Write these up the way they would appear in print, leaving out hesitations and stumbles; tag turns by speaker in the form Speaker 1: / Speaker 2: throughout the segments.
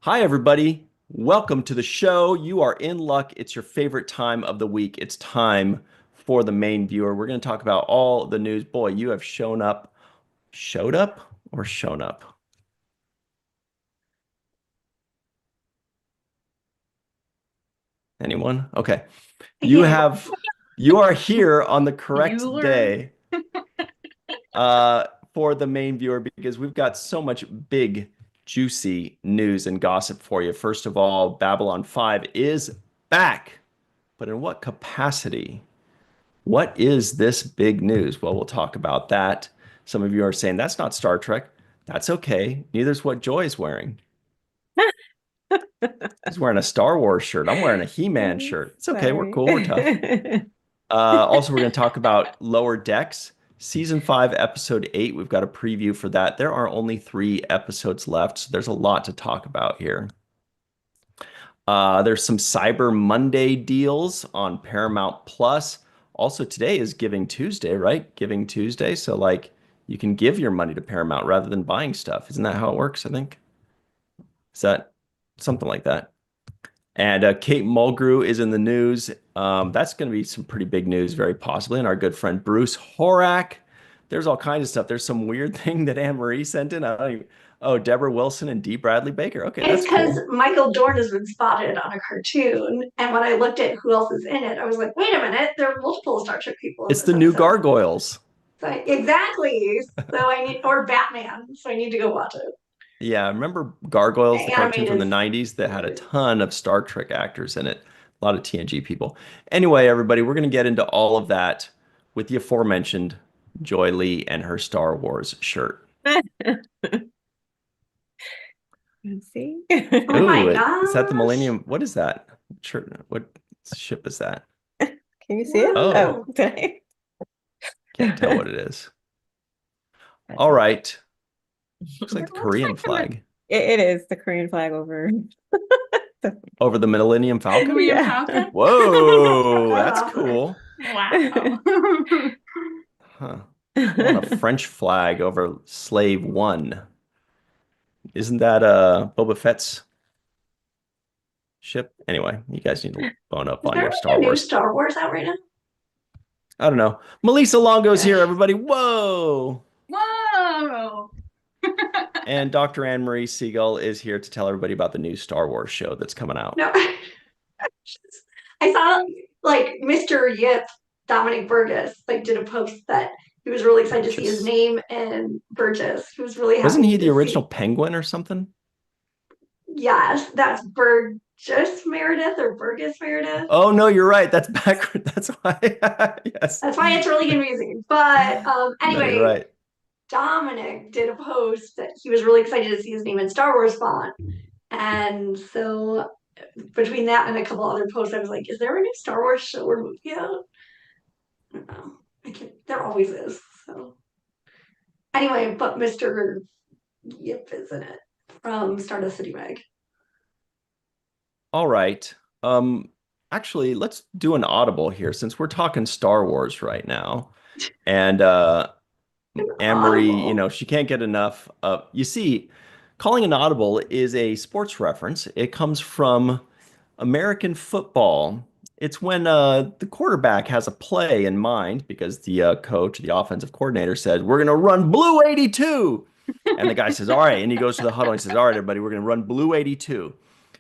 Speaker 1: Hi, everybody. Welcome to the show. You are in luck. It's your favorite time of the week. It's time for the main viewer. We're going to talk about all the news. Boy, you have shown up. Showed up or shown up? Anyone? Okay. You
Speaker 2: Yeah.
Speaker 1: have, you are here on the correct
Speaker 2: Bueller.
Speaker 1: day uh, for the main viewer because we've got so much big, juicy news and gossip for you. First of all, Babylon 5 is back, but in what capacity? What is this big news? Well, we'll talk about that. Some of you are saying that's not Star Trek. That's okay. Neither is what Joy is wearing. He's wearing a Star Wars shirt. I'm wearing a He-Man shirt. It's okay. We're
Speaker 2: Sorry.
Speaker 1: cool. We're tough. Also, we're going to talk about Lower Decks, Season 5, Episode 8. We've got a preview for that. There are only 3 episodes left, so there's a lot to talk about here. There's some Cyber Monday deals on Paramount Plus. Also, today is Giving Tuesday, right? Giving Tuesday. So, like, you can give your money to Paramount rather than buying stuff. Isn't that how it works? I think. Is that something like that? And Kate Mulgrew is in the news. That's going to be some pretty big news, very possibly. And our good friend Bruce Horak. There's all kinds of stuff. There's some weird thing that Anne Marie sent in. I don't even, oh, Deborah Wilson and D. Bradley Baker. Okay,
Speaker 2: It's
Speaker 1: that's
Speaker 2: because
Speaker 1: cool.
Speaker 2: Michael Dorn has been spotted on a cartoon. And when I looked at who else is in it, I was like, wait a minute, there are multiple Star Trek people in
Speaker 1: It's
Speaker 2: this
Speaker 1: the new
Speaker 2: episode.
Speaker 1: Gargoyles.
Speaker 2: Exactly. So I need, or Batman. So I need to go watch it.
Speaker 1: Yeah, remember Gargoyles, the cartoon from the
Speaker 2: Animated.
Speaker 1: 90s that had a ton of Star Trek actors in it, a lot of TNG people. Anyway, everybody, we're going to get into all of that with the aforementioned Joy Lee and her Star Wars shirt.
Speaker 2: See? Oh
Speaker 1: Ooh,
Speaker 2: my
Speaker 1: is that the
Speaker 2: gosh.
Speaker 1: Millennium? What is that shirt? What ship is that?
Speaker 2: Can you see it? Oh,
Speaker 1: Oh,
Speaker 2: okay.
Speaker 1: can't tell what it is.
Speaker 2: That's
Speaker 1: All
Speaker 2: it.
Speaker 1: right. Looks like
Speaker 2: It
Speaker 1: the
Speaker 2: looks
Speaker 1: Korean
Speaker 2: like
Speaker 1: flag
Speaker 2: it is the Korean flag over.
Speaker 1: over the Millennium Falcon.
Speaker 2: Millennium Falcon.
Speaker 1: Whoa,
Speaker 2: I
Speaker 1: that's
Speaker 2: love it.
Speaker 1: cool.
Speaker 2: Wow.
Speaker 1: Huh. I want a French flag over Slave One. Isn't that Boba Fett's ship? Anyway, you guys need to bone up
Speaker 2: Is
Speaker 1: on
Speaker 2: there
Speaker 1: your
Speaker 2: like
Speaker 1: Star
Speaker 2: a new
Speaker 1: Wars.
Speaker 2: Star Wars out right now?
Speaker 1: I don't know. Melissa Longo's
Speaker 2: Yeah.
Speaker 1: here, everybody. Whoa!
Speaker 2: Whoa.
Speaker 1: And Dr. Anne Marie Siegel is here to tell everybody about the new Star Wars show that's coming out.
Speaker 2: No, I saw like Mr. Yip, Dominic Burgess, like did a post that he was really excited to see his
Speaker 1: Burgess.
Speaker 2: name in Burgess. He was really
Speaker 1: Wasn't he
Speaker 2: happy
Speaker 1: the
Speaker 2: to
Speaker 1: original
Speaker 2: see.
Speaker 1: Penguin or something?
Speaker 2: Yes, that's Burgess Meredith or Burgess Meredith.
Speaker 1: Oh no, you're right. That's backward. That's why. Yes.
Speaker 2: That's why it's really confusing. But
Speaker 1: No, you're
Speaker 2: anyway,
Speaker 1: right.
Speaker 2: Dominic did a post that he was really excited to see his name in Star Wars font. And so between that and a couple other posts, I was like, is there a new Star Wars show or movie out? I don't know. I can't, there always is. So anyway, but Mr. Yip is in it from Stardust City Mag.
Speaker 1: All right. Actually, let's do an audible here since we're talking Star Wars right now. And Anne-Marie,
Speaker 2: Audible.
Speaker 1: she can't get enough. You see, calling an audible is a sports reference. It comes from American football. It's when the quarterback has a play in mind because the coach, the offensive coordinator says, we're going to run blue 82. And the guy says, all right. And he goes to the huddle and he says, all right, everybody, we're going to run blue 82.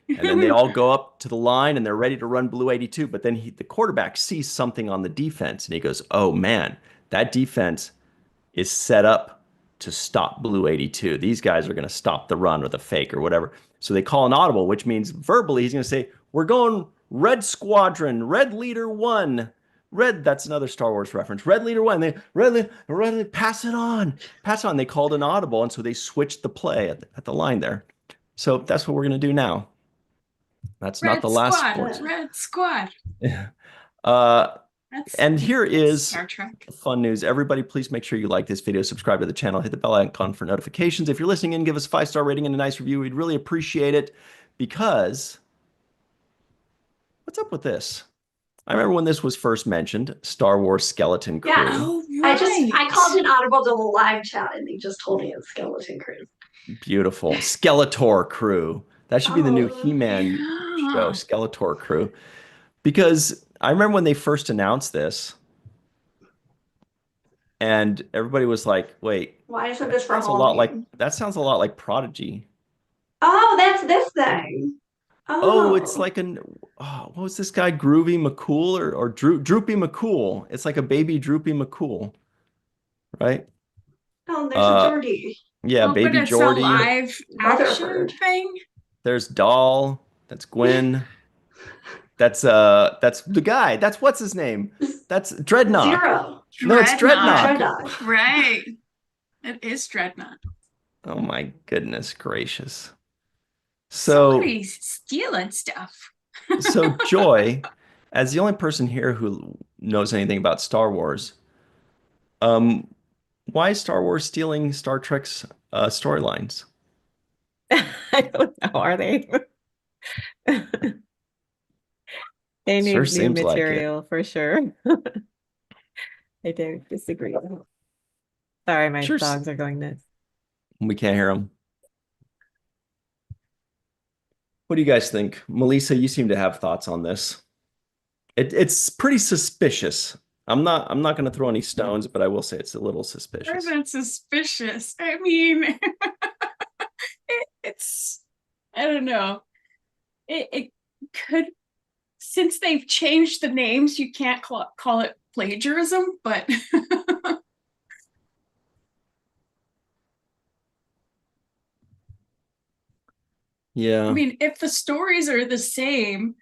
Speaker 1: And then they all go up to the line and they're ready to run blue 82. But then the quarterback sees something on the defense and he goes, oh man, that defense is set up to stop blue 82. These guys are going to stop the run or the fake or whatever. So they call an audible, which means verbally he's going to say, we're going red squadron, red leader one. Red, that's another Star Wars reference. Red leader one. They red, pass it on. Pass it on. They called an audible, and so they switched the play at the line there. So that's what we're going to do now. That's not
Speaker 3: Red
Speaker 1: the last
Speaker 3: Squad,
Speaker 1: sports.
Speaker 3: Red Squad.
Speaker 1: Uh,
Speaker 3: That's
Speaker 1: and here is
Speaker 3: Star Trek.
Speaker 1: fun news. Everybody, please make sure you like this video, subscribe to the channel, hit the bell icon for notifications. If you're listening in, give us a 5-star rating and a nice review. We'd really appreciate it because what's up with this? I remember when this was first mentioned, Star Wars Skeleton Crew.
Speaker 2: Yeah.
Speaker 3: Oh,
Speaker 2: I called an audible to the live chat and they just told me it's Skeleton Crew.
Speaker 1: Beautiful. Skeletor Crew. That should be the new
Speaker 2: Oh,
Speaker 1: He-Man show,
Speaker 3: Yeah.
Speaker 1: Skeletor crew. Because I remember when they first announced this, and everybody was like, "Wait,
Speaker 2: why isn't this for Halloween?
Speaker 1: that sounds a lot like Prodigy."
Speaker 2: Oh, that's this thing.
Speaker 1: Oh, it's
Speaker 2: Oh,
Speaker 1: like what was this guy, Groovy McCool or Droopy McCool? It's like a baby Droopy McCool, right?
Speaker 2: oh, there's a
Speaker 1: Uh,
Speaker 2: Geordie,
Speaker 1: yeah,
Speaker 3: Oh, but
Speaker 1: baby
Speaker 3: it's a
Speaker 1: Geordie.
Speaker 3: live action
Speaker 2: Rutherford.
Speaker 3: thing.
Speaker 1: There's Doll. That's Gwen. That's the guy. That's what's his name? That's Dreadnought.
Speaker 2: Zero.
Speaker 1: No, it's
Speaker 3: Dreadnought.
Speaker 1: Dreadnought.
Speaker 2: Dreadnought.
Speaker 3: Right. It is Dreadnought.
Speaker 1: Oh my goodness gracious. So
Speaker 3: Somebody's stealing stuff.
Speaker 1: so Joy, as the only person here who knows anything about Star Wars, um, why is Star Wars stealing Star Trek's storylines?
Speaker 4: I don't know. Are they? They
Speaker 1: Sure
Speaker 4: need new
Speaker 1: seems like it.
Speaker 4: material for sure. I don't disagree. Sorry, my
Speaker 1: Sure,
Speaker 4: dogs are going nuts.
Speaker 1: we can't hear them. What do you guys think? Melissa, you seem to have thoughts on this. It's pretty suspicious. I'm not going to throw any stones, but I will say it's a little
Speaker 3: Or
Speaker 1: suspicious.
Speaker 3: that's suspicious. I mean, it's, I don't know. It could, since they've changed the names, you can't call it plagiarism, but I
Speaker 1: Yeah,
Speaker 3: mean, if the stories are the same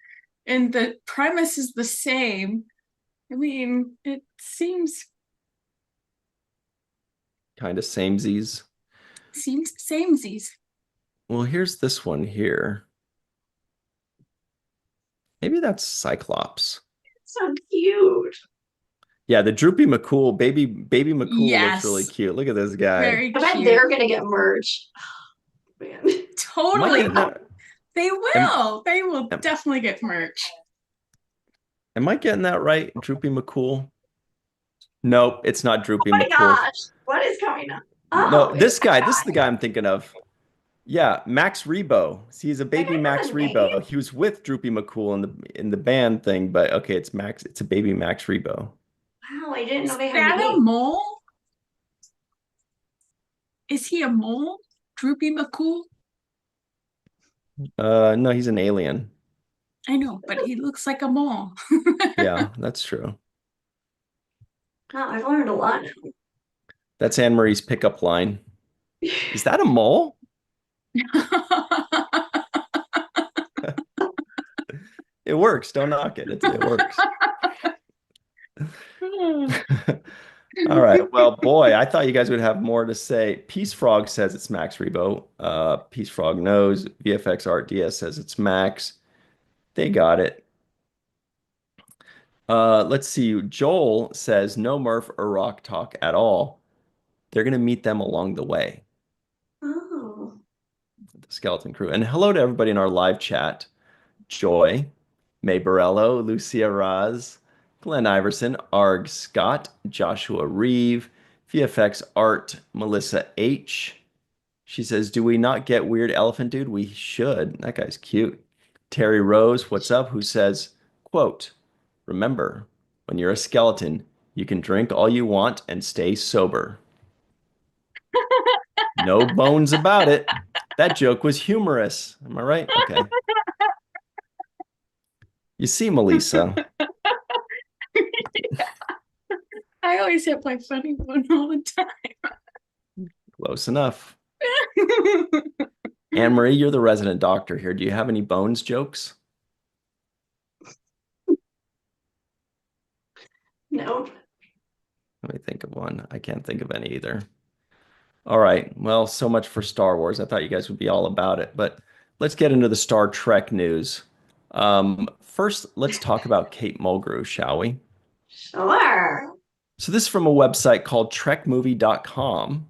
Speaker 3: and the premise is the same, I mean, it
Speaker 1: kind of samesies.
Speaker 3: seems samesies.
Speaker 1: Well, here's this one here. Maybe that's Cyclops.
Speaker 2: So cute.
Speaker 1: Yeah, the Droopy McCool, baby McCool looks really
Speaker 3: Yes,
Speaker 1: cute. Look at this guy.
Speaker 3: very
Speaker 2: I bet
Speaker 3: cute.
Speaker 2: they're gonna get merged. Man.
Speaker 1: Am I
Speaker 3: Totally.
Speaker 1: getting that?
Speaker 3: They
Speaker 1: Am,
Speaker 3: will. They will
Speaker 1: am,
Speaker 3: definitely get merch.
Speaker 1: am I getting that right? Droopy McCool? Nope, it's not Droopy
Speaker 2: Oh my
Speaker 1: McCool.
Speaker 2: gosh, what is coming up?
Speaker 1: No,
Speaker 2: Oh, it's
Speaker 1: this
Speaker 2: that
Speaker 1: guy, this is the
Speaker 2: guy.
Speaker 1: guy I'm thinking of. Yeah, Max Rebo. See, he's a
Speaker 2: That
Speaker 1: baby
Speaker 2: guy
Speaker 1: Max
Speaker 2: has a name.
Speaker 1: Rebo. He was with Droopy McCool in the band thing, but okay, it's Max. It's a baby Max Rebo.
Speaker 2: Wow, I didn't know
Speaker 3: Is
Speaker 2: they had
Speaker 3: that a
Speaker 2: names.
Speaker 3: mole? Is he a mole? Droopy McCool?
Speaker 1: No, he's an alien.
Speaker 3: I know, but he looks like a mole.
Speaker 1: Yeah, that's true.
Speaker 2: Wow, I've learned a lot now.
Speaker 1: That's Anne Marie's pickup line. Is that a mole? It works. Don't knock it. It works. All right. Well, boy, I thought you guys would have more to say. Peace Frog says it's Max Rebo. Peace Frog knows. VFX Art DS says it's Max. They got it. Let's see. Joel says no Murph or Rock talk at all. They're gonna meet them along the way.
Speaker 2: Oh,
Speaker 1: The Skeleton Crew. And hello to everybody in our live chat. Joy, May Borello, Lucia Raz, Glenn Iverson, Arg Scott, Joshua Reeve, VFX Art, Melissa H. She says, "Do we not get Weird Elephant Dude? We should. That guy's cute." Terry Rose, what's up? Who says, quote, "Remember, when you're a skeleton, you can drink all you want and stay sober." No bones about it. That joke was humorous. Am I right? Okay. You see, Melissa.
Speaker 3: I always hit my funny one all the
Speaker 1: Close enough.
Speaker 3: time.
Speaker 1: Anne Marie, you're the resident doctor here. Do you have any bones jokes?
Speaker 2: no.
Speaker 1: Let me think of one. I can't think of any either. All right. Well, so much for Star Wars. I thought you guys would be all about it, but let's get into the Star Trek news. First, let's talk about Kate Mulgrew, shall we?
Speaker 2: Sure.
Speaker 1: So this is from a website called trekmovie.com.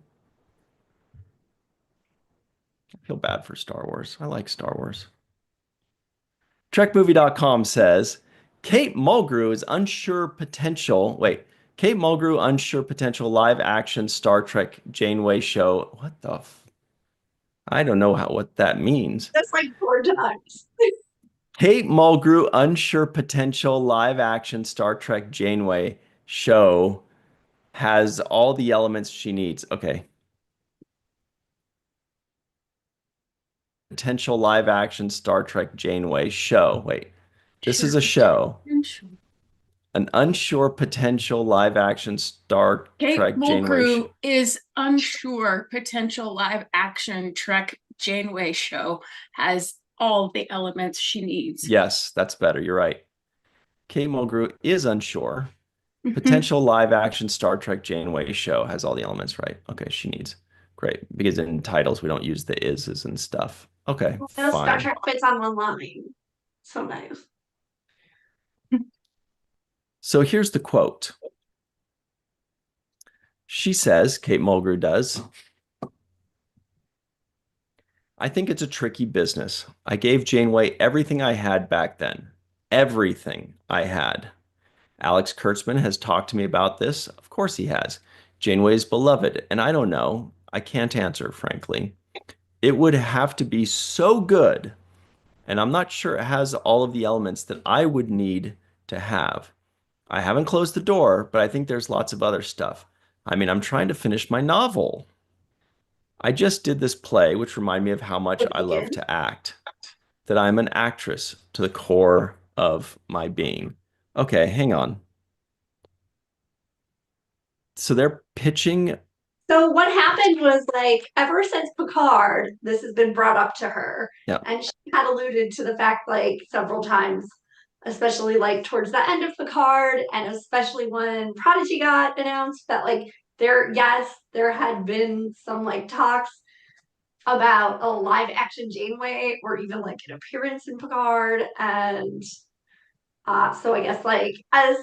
Speaker 1: I feel bad for Star Wars. I like Star Wars. Trekmovie.com says Kate Mulgrew is unsure potential. Wait, Kate Mulgrew unsure potential live action Star Trek Janeway show. What the? I don't know what that means.
Speaker 2: That's like 4 times.
Speaker 1: Kate Mulgrew, unsure potential live action Star Trek Janeway show has all the elements she needs. Okay. Potential live action Star Trek Janeway show. Wait, this is a show. An unsure potential live action Star
Speaker 3: Kate
Speaker 1: Trek Janeway show.
Speaker 3: Mulgrew is unsure potential live action Trek Janeway show has all the elements she needs.
Speaker 1: Yes, that's better. You're right. Kate Mulgrew is unsure. Potential live action Star Trek Janeway show has all the elements, right? Okay, she needs. Great. Because in titles, we don't use the is's and stuff. Okay,
Speaker 2: Well, Star
Speaker 1: fine.
Speaker 2: Trek fits on one line. So nice.
Speaker 1: So here's the quote. She says, Kate Mulgrew does, I think it's a tricky business. I gave Janeway everything I had back then. Everything I had. Alex Kurtzman has talked to me about this. Of course he has. Janeway is beloved, and I don't know. I can't answer, frankly. It would have to be so good, and I'm not sure it has all of the elements that I would need to have. I haven't closed the door, but I think there's lots of other stuff. I mean, I'm trying to finish my novel. I just did this play, which reminded me of how much I love to act, that I'm an actress to the core of my being. Okay, hang on. So they're pitching.
Speaker 2: So what happened was like ever since Picard, this has been brought up to her.
Speaker 1: Yeah.
Speaker 2: And she had alluded to the fact like several times, especially like towards the end of Picard, and especially when Prodigy got announced, that like there had been some like talks about a live action Janeway or even like an appearance in Picard. And so I guess like as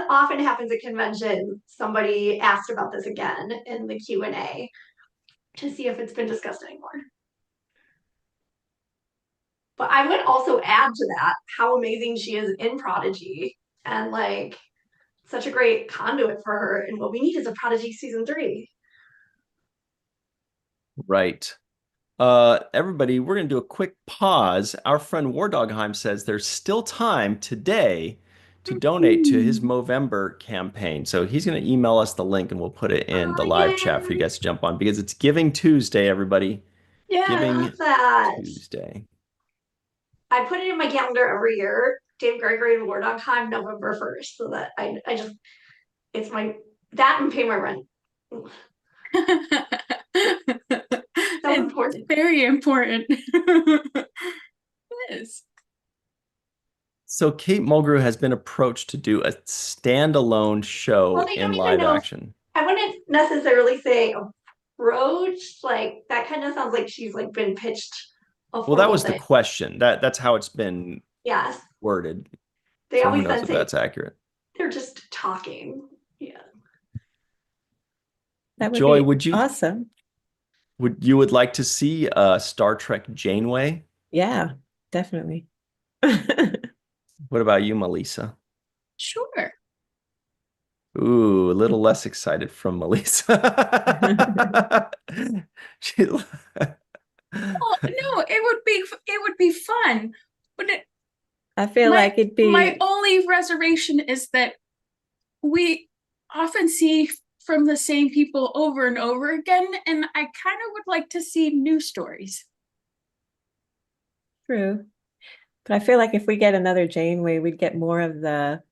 Speaker 2: often happens at convention, somebody asked about this again in the Q&A to see if it's been discussed anymore. But I would also add to that how amazing she is in Prodigy, and like such a great conduit for her. And what we need is a Prodigy season 3.
Speaker 1: Right. Everybody, we're going to do a quick pause. Our friend War Dogheim says there's still time today to donate to his Movember campaign. So he's going to email us the link and we'll put it in the live chat for you guys to jump on because it's Giving Tuesday, everybody.
Speaker 3: Yeah,
Speaker 1: Giving
Speaker 2: That
Speaker 1: Tuesday.
Speaker 2: I put it in my calendar every year, Dave Gregory and War.com, November 1st, so that I just, it's my, that and pay my rent. So important.
Speaker 3: Very important. It is.
Speaker 1: So Kate Mulgrew has been approached to do a standalone show
Speaker 2: Well, they don't
Speaker 1: in
Speaker 2: even
Speaker 1: live
Speaker 2: know-
Speaker 1: action.
Speaker 2: I wouldn't necessarily say approach, like that kind of sounds like she's like been pitched a
Speaker 1: Well, that was the
Speaker 2: thing.
Speaker 1: question. That's how it's been
Speaker 2: Yes.
Speaker 1: worded.
Speaker 2: They
Speaker 1: So who
Speaker 2: always
Speaker 1: knows
Speaker 2: then
Speaker 1: if
Speaker 2: say
Speaker 1: that's accurate.
Speaker 2: they're just talking. Yeah.
Speaker 4: That would
Speaker 1: Joy,
Speaker 4: be
Speaker 1: would you
Speaker 4: awesome.
Speaker 1: would like to see Star Trek Janeway?
Speaker 4: Yeah, definitely.
Speaker 1: What about you, Melissa?
Speaker 3: Sure.
Speaker 1: Ooh, a little less excited from Melissa. She-
Speaker 3: Well, no, it would be fun, but
Speaker 4: I feel like it'd be
Speaker 3: my only reservation is that we often see from the same people over and over again, and I kind of would like to see new stories.
Speaker 4: true. But I feel like if we get another Janeway, we'd get more of the,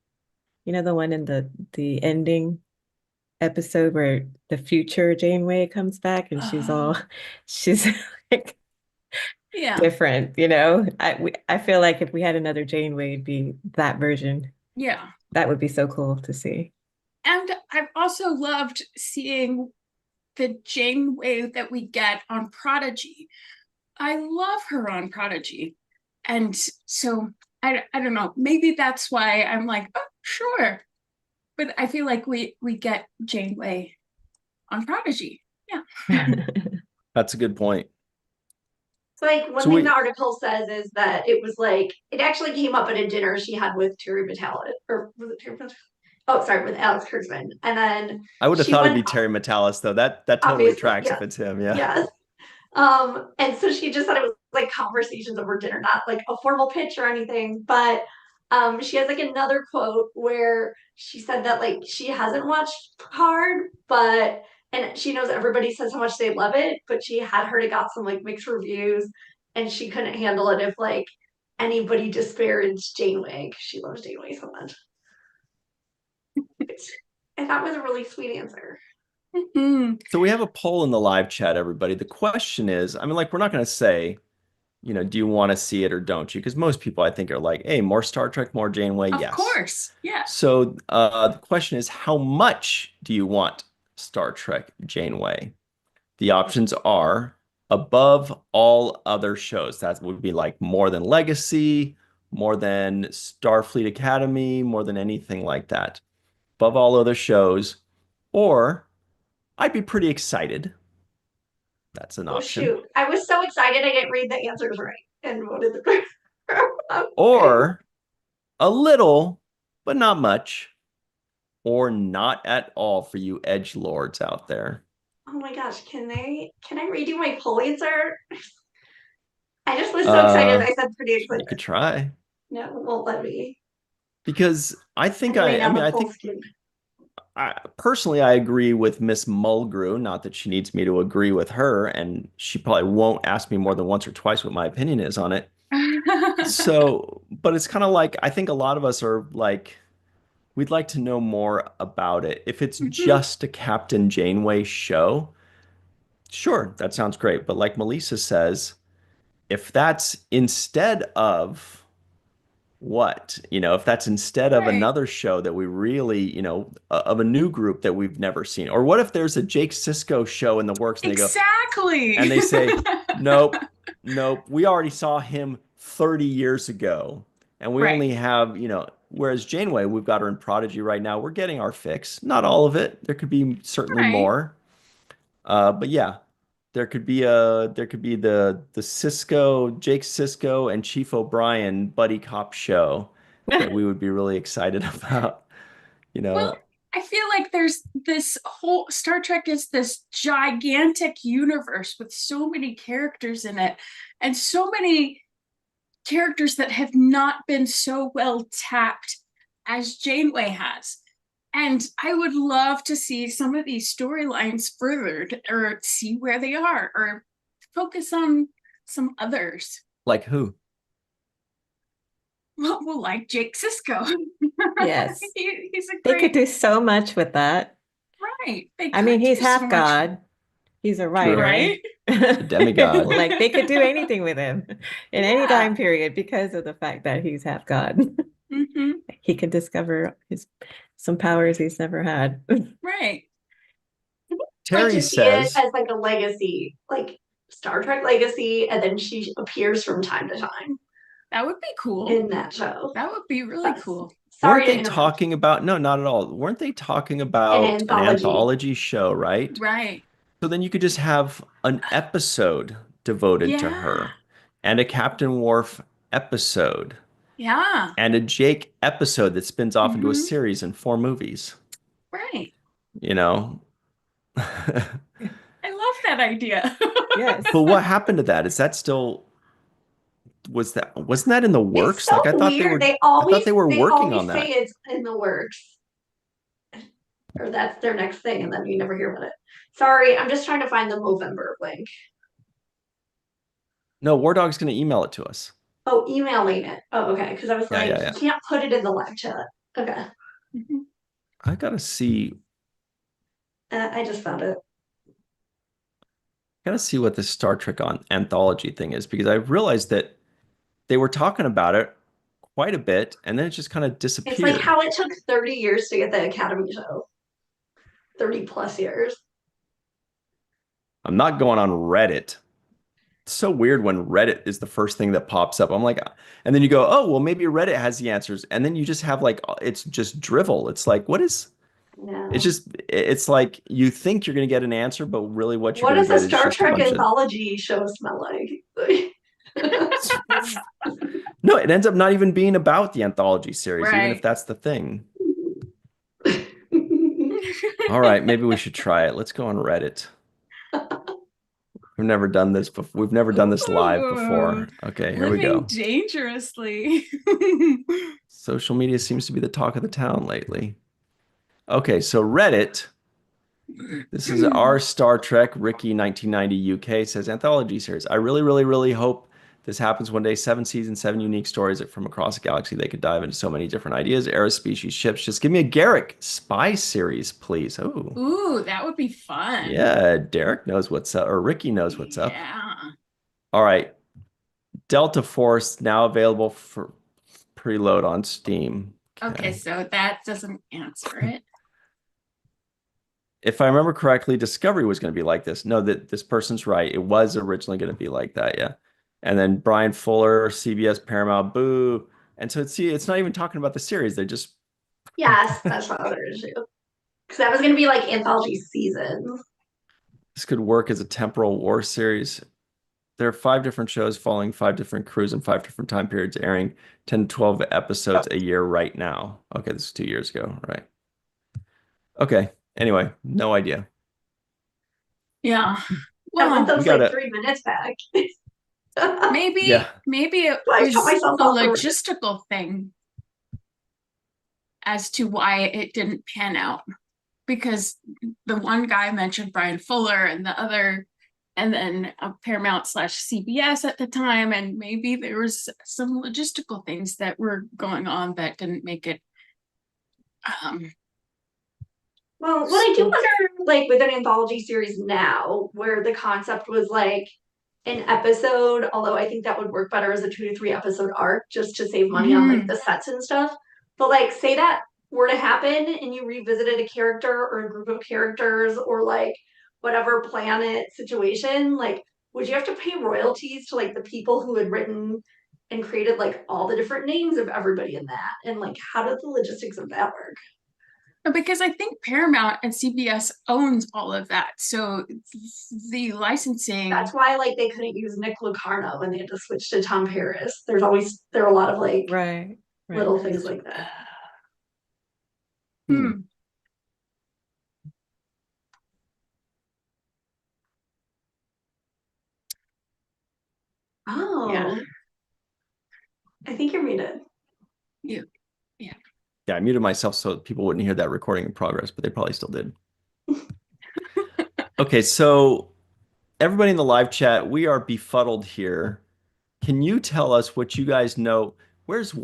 Speaker 4: the one in the ending episode where the future Janeway comes back and she's like
Speaker 3: Yeah.
Speaker 4: different, I feel like if we had another Janeway, it'd be that version.
Speaker 3: Yeah.
Speaker 4: That would be so cool to see.
Speaker 3: And I've also loved seeing the Janeway that we get on Prodigy. I love her on Prodigy. And so I don't know, maybe that's why I'm like, oh, sure. But I feel like we get Janeway on Prodigy. Yeah.
Speaker 1: That's a good point.
Speaker 2: So like one
Speaker 1: So
Speaker 2: thing the article says is that it was like it actually came up at a dinner she had with Terry Metalis, or was it Terry Metalis? Oh, sorry, with Alex Kurtzman. And then
Speaker 1: I would have
Speaker 2: she
Speaker 1: thought it'd
Speaker 2: went-
Speaker 1: be Terry Metalis, though. That totally
Speaker 2: Obviously,
Speaker 1: tracks
Speaker 2: yeah.
Speaker 1: if it's him. Yeah.
Speaker 2: Yes. And so she just said it was like conversations over dinner, not like a formal pitch or anything. But she has like another quote where she said that like she hasn't watched Picard, but and she knows everybody says how much they love it, but she had heard it got some like mixed reviews, and she couldn't handle it if like anybody disparaged Janeway 'cause she loves Janeway so much. Which I thought was a really sweet answer.
Speaker 3: Mhm.
Speaker 1: So we have a poll in the live chat, everybody. The question is, I mean, like, we're not going to say, do you want to see it or don't you? Because most people, I think, are like, hey, more Star Trek, more Janeway,
Speaker 3: Of
Speaker 1: yes.
Speaker 3: course. Yeah.
Speaker 1: So the question is, how much do you want Star Trek Janeway? The options are above all other shows. That would be like more than Legacy, more than Starfleet Academy, more than anything like that. Above all other shows. Or I'd be pretty excited. That's an
Speaker 2: Oh
Speaker 1: option.
Speaker 2: shoot. I was so excited I didn't read the answers right and voted the okay.
Speaker 1: Or a little, but not much. Or not at all for you edge lords out there.
Speaker 2: Oh my gosh, can I redo my poll answer? I just was so excited I said pretty
Speaker 1: You
Speaker 2: excited.
Speaker 1: could try.
Speaker 2: No, it won't let me.
Speaker 1: Because I think
Speaker 2: Anyway, now
Speaker 1: I mean,
Speaker 2: the
Speaker 1: I
Speaker 2: poll's
Speaker 1: think
Speaker 2: skewed.
Speaker 1: personally, I agree with Miss Mulgrew. Not that she needs me to agree with her, and she probably won't ask me more than once or twice what my opinion is on it. So, but it's kind of like I think a lot of us are like, we'd like to know more about it. If it's
Speaker 3: Mhm.
Speaker 1: just a Captain Janeway show, sure, that sounds great. But like Melissa says, if that's instead of what, if that's instead of
Speaker 3: Right.
Speaker 1: another show that we really, of a new group that we've never seen, or what if there's a Jake Sisko show in the works and
Speaker 3: Exactly.
Speaker 1: they say, nope, nope, we already saw him 30 years ago, and we
Speaker 3: Right.
Speaker 1: only have, whereas Janeway, we've got her in Prodigy right now. We're getting our fix. Not all of it. There could be certainly
Speaker 3: Right.
Speaker 1: more. But yeah, there could be the Cisco, Jake Sisko and Chief O'Brien buddy cop show that we would be really excited about. You
Speaker 3: Well,
Speaker 1: know,
Speaker 3: I feel like there's this whole Star Trek is this gigantic universe with so many characters in it and so many characters that have not been so well tapped as Janeway has. And I would love to see some of these storylines furthered or see where they are or focus on some others.
Speaker 1: like who?
Speaker 3: Well, like Jake Sisko.
Speaker 4: Yes.
Speaker 3: He's a
Speaker 4: They could
Speaker 3: great,
Speaker 4: do so much with that.
Speaker 3: right. They
Speaker 4: I mean,
Speaker 3: could do
Speaker 4: he's
Speaker 3: so
Speaker 4: half
Speaker 3: much,
Speaker 4: God. He's a
Speaker 1: True.
Speaker 4: writer.
Speaker 3: right?
Speaker 1: A demigod.
Speaker 4: Like they could do anything with him in any
Speaker 3: Yeah.
Speaker 4: time period because of the fact that he's half God.
Speaker 3: Hmm.
Speaker 4: He can discover some powers he's never had.
Speaker 3: Right.
Speaker 2: Like
Speaker 1: Terry
Speaker 2: to see it
Speaker 1: says,
Speaker 2: as like a legacy, like Star Trek legacy, and then she appears from time to time
Speaker 3: That would be cool.
Speaker 2: in that show.
Speaker 3: That would be really
Speaker 2: That's-
Speaker 3: cool.
Speaker 2: Sorry
Speaker 1: weren't
Speaker 2: to
Speaker 1: they
Speaker 2: interrupt.
Speaker 1: talking about, no, not at all. Weren't they talking about an
Speaker 2: anthology.
Speaker 1: anthology show, right?
Speaker 3: Right.
Speaker 1: So then you could just have an episode devoted to
Speaker 3: Yeah.
Speaker 1: her and a Captain Worf episode
Speaker 3: Yeah.
Speaker 1: and a Jake episode that spins off into a
Speaker 3: Mhm.
Speaker 1: series in 4 movies,
Speaker 3: Right.
Speaker 1: you know?
Speaker 3: I love that idea.
Speaker 4: Yes.
Speaker 1: But what happened to that? Is that still wasn't that in the
Speaker 2: It's
Speaker 1: works?
Speaker 2: so
Speaker 1: Like I thought
Speaker 2: weird.
Speaker 1: I thought they were working on
Speaker 2: say
Speaker 1: that.
Speaker 2: it's in the works. Or that's their next thing, and then you never hear about it. Sorry, I'm just trying to find the Movember link.
Speaker 1: No, War Dog's gonna email it to us.
Speaker 2: Oh, emailing it. Oh, okay. Because I was
Speaker 1: Yeah,
Speaker 2: like,
Speaker 1: yeah, yeah.
Speaker 2: you can't put it in the live chat. Okay.
Speaker 3: Mhm.
Speaker 1: I gotta see
Speaker 2: I just found it.
Speaker 1: what this Star Trek on anthology thing is because I realized that they were talking about it quite a bit and then it just kind of
Speaker 2: It's
Speaker 1: disappeared.
Speaker 2: like how it took 30 years to get the Academy show. 30 plus years.
Speaker 1: I'm not going on Reddit. It's so weird when Reddit is the first thing that pops up. I'm like, and then you go, oh, well, maybe Reddit has the answers. And then you just have like, it's just drivel. It's like,
Speaker 2: No.
Speaker 1: it's like you think you're going to get an answer, but really what you're
Speaker 2: What
Speaker 1: going
Speaker 2: does
Speaker 1: to
Speaker 2: a
Speaker 1: get is
Speaker 2: Star
Speaker 1: just a
Speaker 2: Trek
Speaker 1: bunch of.
Speaker 2: anthology show smell like?
Speaker 1: No, it ends up not even being about the anthology series, even if
Speaker 3: Right.
Speaker 1: that's the thing. All right, maybe we should try it. Let's go on Reddit. We've never done this before. We've never done this live
Speaker 3: Ooh,
Speaker 1: before. Okay, here we
Speaker 3: living
Speaker 1: go.
Speaker 3: dangerously.
Speaker 1: Social media seems to be the talk of the town lately. Okay, so Reddit. This is our Star Trek, Ricky 1990 UK says anthology series. I really, really, really hope this happens one day. 7 seasons, 7 unique stories from across the galaxy. They could dive into so many different ideas, era, species, ships. Just give me a Garrick spy series, please. Oh,
Speaker 3: Ooh, that would be fun.
Speaker 1: yeah. Derek knows what's up, or Ricky knows what's up.
Speaker 3: Yeah.
Speaker 1: All right. Delta Force now available for preload on Steam.
Speaker 3: Okay, so that doesn't answer it.
Speaker 1: If I remember correctly, Discovery was going to be like this. No, that this person's right. It was originally going to be like that, yeah. And then Brian Fuller, CBS, Paramount, boo. And so it's not even talking about the series. They're just
Speaker 2: Yes, that's my other issue. Because that was going to be like anthology seasons.
Speaker 1: this could work as a temporal war series. There are 5 different shows following 5 different crews and 5 different time periods, airing 10 to 12 episodes a year right now. Okay, this is 2 years ago, right? Okay. Anyway, no idea.
Speaker 3: Yeah.
Speaker 2: I want
Speaker 3: Well,
Speaker 2: those like 3 minutes back.
Speaker 3: maybe
Speaker 1: Yeah.
Speaker 3: it
Speaker 2: I
Speaker 3: was
Speaker 2: cut myself
Speaker 3: a
Speaker 2: off for-
Speaker 3: logistical thing as to why it didn't pan out. Because the one guy mentioned Brian Fuller and the other, and then Paramount / CBS at the time, and maybe there was some logistical things that were going on that didn't make it.
Speaker 2: Well, what I do wonder, like with an anthology series now, where the concept was like an episode, although I think that would work better as a 2 to 3 episode arc just to save money on like the sets and stuff. But like, say that were to happen and you revisited a character or a group of characters or like whatever planet situation, like, would you have to pay royalties to like the people who had written and created like all the different names of everybody in that? And like, how does the logistics of that work?
Speaker 3: Because I think Paramount and CBS owns all of that, so the licensing.
Speaker 2: That's why like they couldn't use Nick Locarno when they had to switch to Tom Paris. There are a lot of like
Speaker 4: Right.
Speaker 2: little things like that. Oh,
Speaker 3: Yeah.
Speaker 2: I think you're muted.
Speaker 3: Yeah.
Speaker 1: Yeah, I muted myself so people wouldn't hear that recording in progress, but they probably still did. Okay, so everybody in the live chat, we are befuddled here. Can you tell us what you guys know? Where's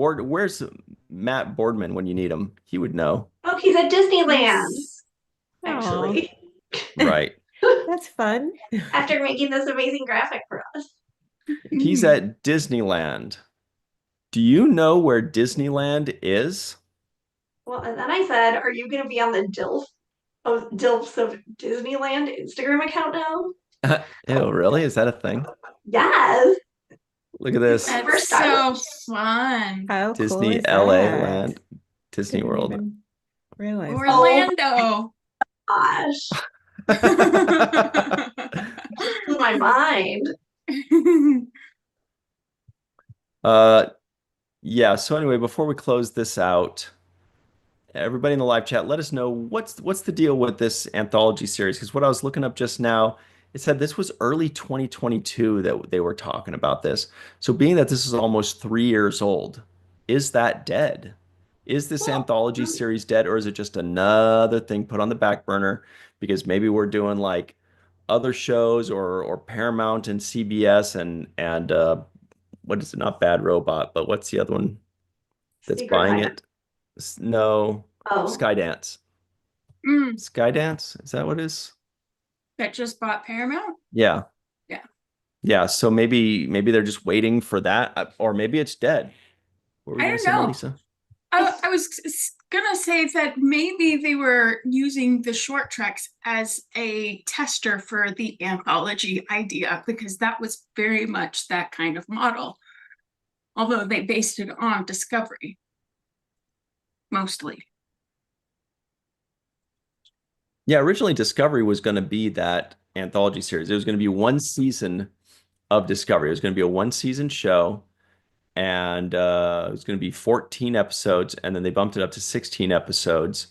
Speaker 1: Matt Boardman when you need him? He would know.
Speaker 2: Oh, he's at Disneyland, actually.
Speaker 1: Right.
Speaker 4: That's fun.
Speaker 2: After making this amazing graphic for us.
Speaker 1: He's at Disneyland. Do you know where Disneyland is?
Speaker 2: Well, and then I said, are you going to be on the DILFs of Disneyland Instagram account now?
Speaker 1: Ew, really? Is that a thing?
Speaker 2: Yes.
Speaker 1: Look at this.
Speaker 3: That's so fun.
Speaker 4: How
Speaker 1: Disney
Speaker 4: cool is
Speaker 1: LA
Speaker 4: that?
Speaker 1: Land, Disney
Speaker 4: Didn't
Speaker 1: World.
Speaker 4: even realize that.
Speaker 3: Orlando.
Speaker 2: Gosh. Blew my mind.
Speaker 1: Yeah, so anyway, before we close this out, everybody in the live chat, let us know what's the deal with this anthology series? Because what I was looking up just now, it said this was early 2022 that they were talking about this. So being that this is almost 3 years old, is that dead? Is this anthology series dead, or is it just another thing put on the back burner because maybe we're doing like other shows or Paramount and CBS and what is it? Not Bad Robot, but what's the other one that's
Speaker 2: Secret
Speaker 1: buying
Speaker 2: Life.
Speaker 1: it? No,
Speaker 2: Oh.
Speaker 1: Skydance. Skydance? Is that what it is?
Speaker 3: That just bought Paramount?
Speaker 1: Yeah.
Speaker 3: Yeah.
Speaker 1: Yeah, so maybe they're just waiting for that, or maybe it's dead. What were you
Speaker 3: I
Speaker 1: gonna
Speaker 3: don't
Speaker 1: say,
Speaker 3: know.
Speaker 1: Melissa?
Speaker 3: I was gonna say that maybe they were using the short treks as a tester for the anthology idea, because that was very much that kind of model. Although they based it on Discovery. Mostly.
Speaker 1: Yeah, originally Discovery was going to be that anthology series. It was going to be 1 season of Discovery. It was going to be a 1 season show, and it was going to be 14 episodes, and then they bumped it up to 16 episodes,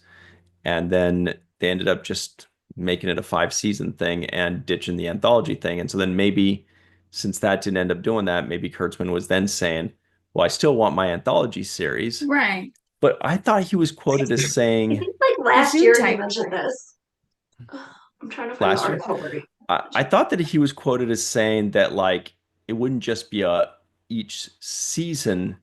Speaker 1: and then they ended up just making it a 5-season thing and ditching the anthology thing. And so then maybe since that didn't end up doing that, maybe Kurtzman was then saying, well, I still want my anthology series.
Speaker 3: Right.
Speaker 1: But I thought he was quoted as
Speaker 2: I
Speaker 1: saying
Speaker 2: think like last
Speaker 3: Zoo
Speaker 2: year he
Speaker 3: type.
Speaker 2: mentioned this. I'm trying to find the
Speaker 1: last year,
Speaker 2: article where he.
Speaker 1: I thought that he was quoted as saying that like it wouldn't just be a each season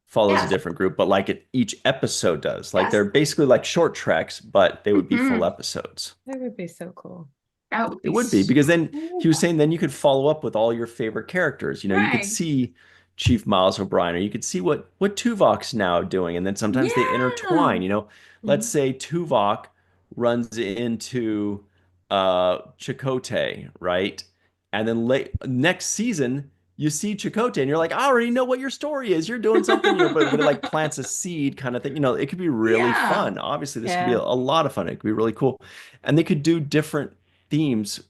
Speaker 1: follows a
Speaker 2: Yes,
Speaker 1: different group, but like each episode does. Like
Speaker 2: yes.
Speaker 1: they're basically like short treks, but they would be full
Speaker 3: Mhm.
Speaker 1: episodes.
Speaker 4: That would be so cool.
Speaker 3: That would
Speaker 1: It
Speaker 3: be
Speaker 1: would be because then
Speaker 3: so
Speaker 1: he was saying then you could follow up with all your favorite characters. You know, you could
Speaker 3: right.
Speaker 1: see Chief Miles O'Brien, or you could see what Tuvok's now doing, and then sometimes they
Speaker 3: Yeah.
Speaker 1: intertwine. You know, let's
Speaker 4: Mhm.
Speaker 1: say Tuvok runs into Chakotay, right? And then next season you see Chakotay, and you're like, I already know what your story is. You're doing something, you know, but it like plants a seed kind of thing. You know, it could be really
Speaker 3: Yeah.
Speaker 1: fun. Obviously, this could be
Speaker 4: Yeah.
Speaker 1: a lot of fun. It could be really cool, and they could do different themes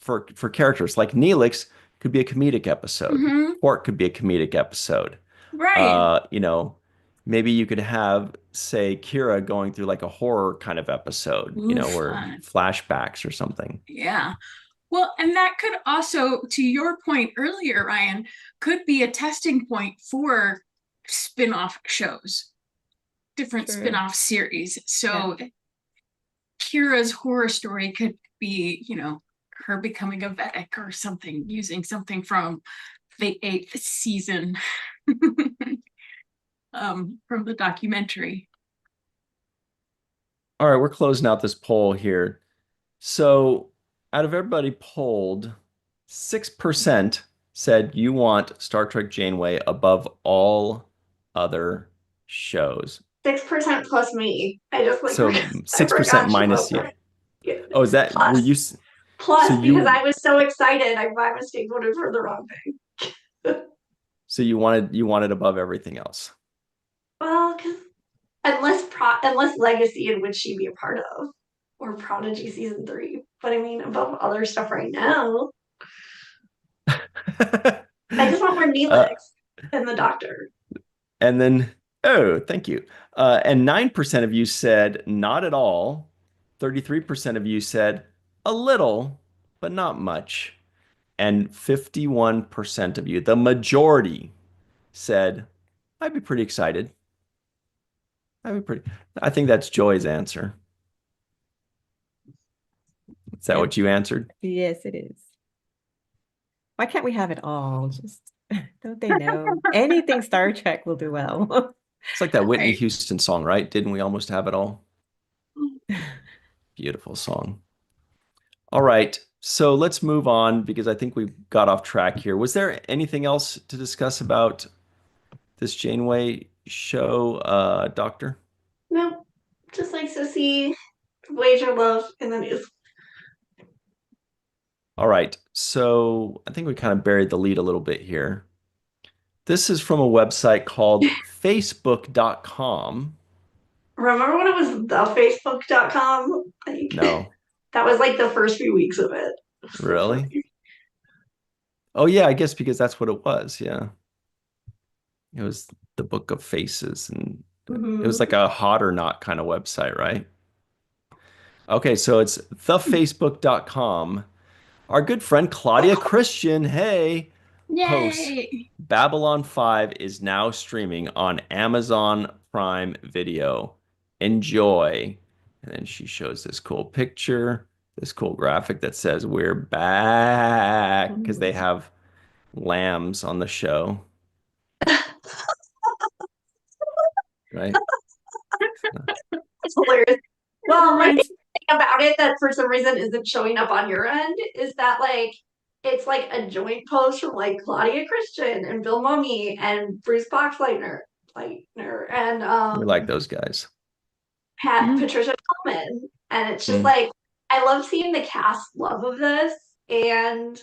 Speaker 1: for characters. Like Neelix could be a comedic episode.
Speaker 3: Hmm.
Speaker 1: Quark could be a comedic episode.
Speaker 3: Right.
Speaker 1: You know, maybe you could have, say, Kira going through like a horror kind of episode, you
Speaker 3: Ooh,
Speaker 1: know, or
Speaker 3: fun.
Speaker 1: flashbacks or something.
Speaker 3: Yeah. Well, and that could also, to your point earlier, Ryan, could be a testing point for spin-off shows, different
Speaker 4: True.
Speaker 3: spin-off series.
Speaker 4: Yeah.
Speaker 3: So Kira's horror story could be, her becoming a Vedic or something, using something from the 8th season from the documentary.
Speaker 1: All right, we're closing out this poll here. So, out of everybody polled, 6% said you want Star Trek Janeway above all other shows.
Speaker 2: 6% plus me. I just like
Speaker 1: So
Speaker 2: I
Speaker 1: 6%
Speaker 2: forgot she
Speaker 1: minus
Speaker 2: wrote
Speaker 1: you.
Speaker 2: that. Yeah.
Speaker 1: Oh, is that were
Speaker 2: Plus,
Speaker 1: you so
Speaker 2: because
Speaker 1: you
Speaker 2: I was so excited, I by mistake voted for the wrong thing.
Speaker 1: so you wanted above everything else.
Speaker 2: Well, because unless Legacy, in which she'd be a part of, or Prodigy season 3. But I mean, above other stuff right now, I just want more
Speaker 1: Uh,
Speaker 2: Neelix and the Doctor.
Speaker 1: and then oh, thank you. And 9% of you said not at all. 33% of you said a little, but not much. And 51% of you, the majority, said, I'd be pretty excited. I think that's Joy's answer. Is that
Speaker 4: Yep.
Speaker 1: what you answered?
Speaker 4: Yes, it is. Why can't we have it all? Just don't they know? Anything Star Trek will do well.
Speaker 1: It's like that Whitney
Speaker 3: Right.
Speaker 1: Houston song, right? Didn't we almost have it all? Beautiful song. All right. So let's move on because I think we got off track here. Was there anything else to discuss about this Janeway show, Doctor?
Speaker 2: No, just likes to see Voyager love in the news.
Speaker 1: All right. So I think we kind of buried the lead a little bit here. This is from a website called Facebook.com.
Speaker 2: Remember when it was thefacebook.com? Like,
Speaker 1: No,
Speaker 2: that was like the first few weeks of it. So
Speaker 1: really?
Speaker 2: funny.
Speaker 1: Oh, yeah, I guess because that's what it was. Yeah. It was the Book of Faces, and it was
Speaker 2: Mhm.
Speaker 1: like a hot or not kind of website, right? Okay, so it's thefacebook.com. Our good friend Claudia Christian, hey, posts
Speaker 3: Yay.
Speaker 1: Babylon 5 is now streaming on Amazon Prime Video. Enjoy. And then she shows this cool picture, this cool graphic that says we're back because they have lambs on the show, right?
Speaker 2: It's hilarious. Well, my
Speaker 3: Reminds-
Speaker 2: favorite thing about it that for some reason isn't showing up on your end is that like it's like a joint post from like Claudia Christian and Bill Mummy and Bruce Boxleitner and
Speaker 1: We like those guys.
Speaker 3: Mm.
Speaker 2: Patricia Tallman. And it's just
Speaker 1: Mm.
Speaker 2: like I love seeing the cast love of this. And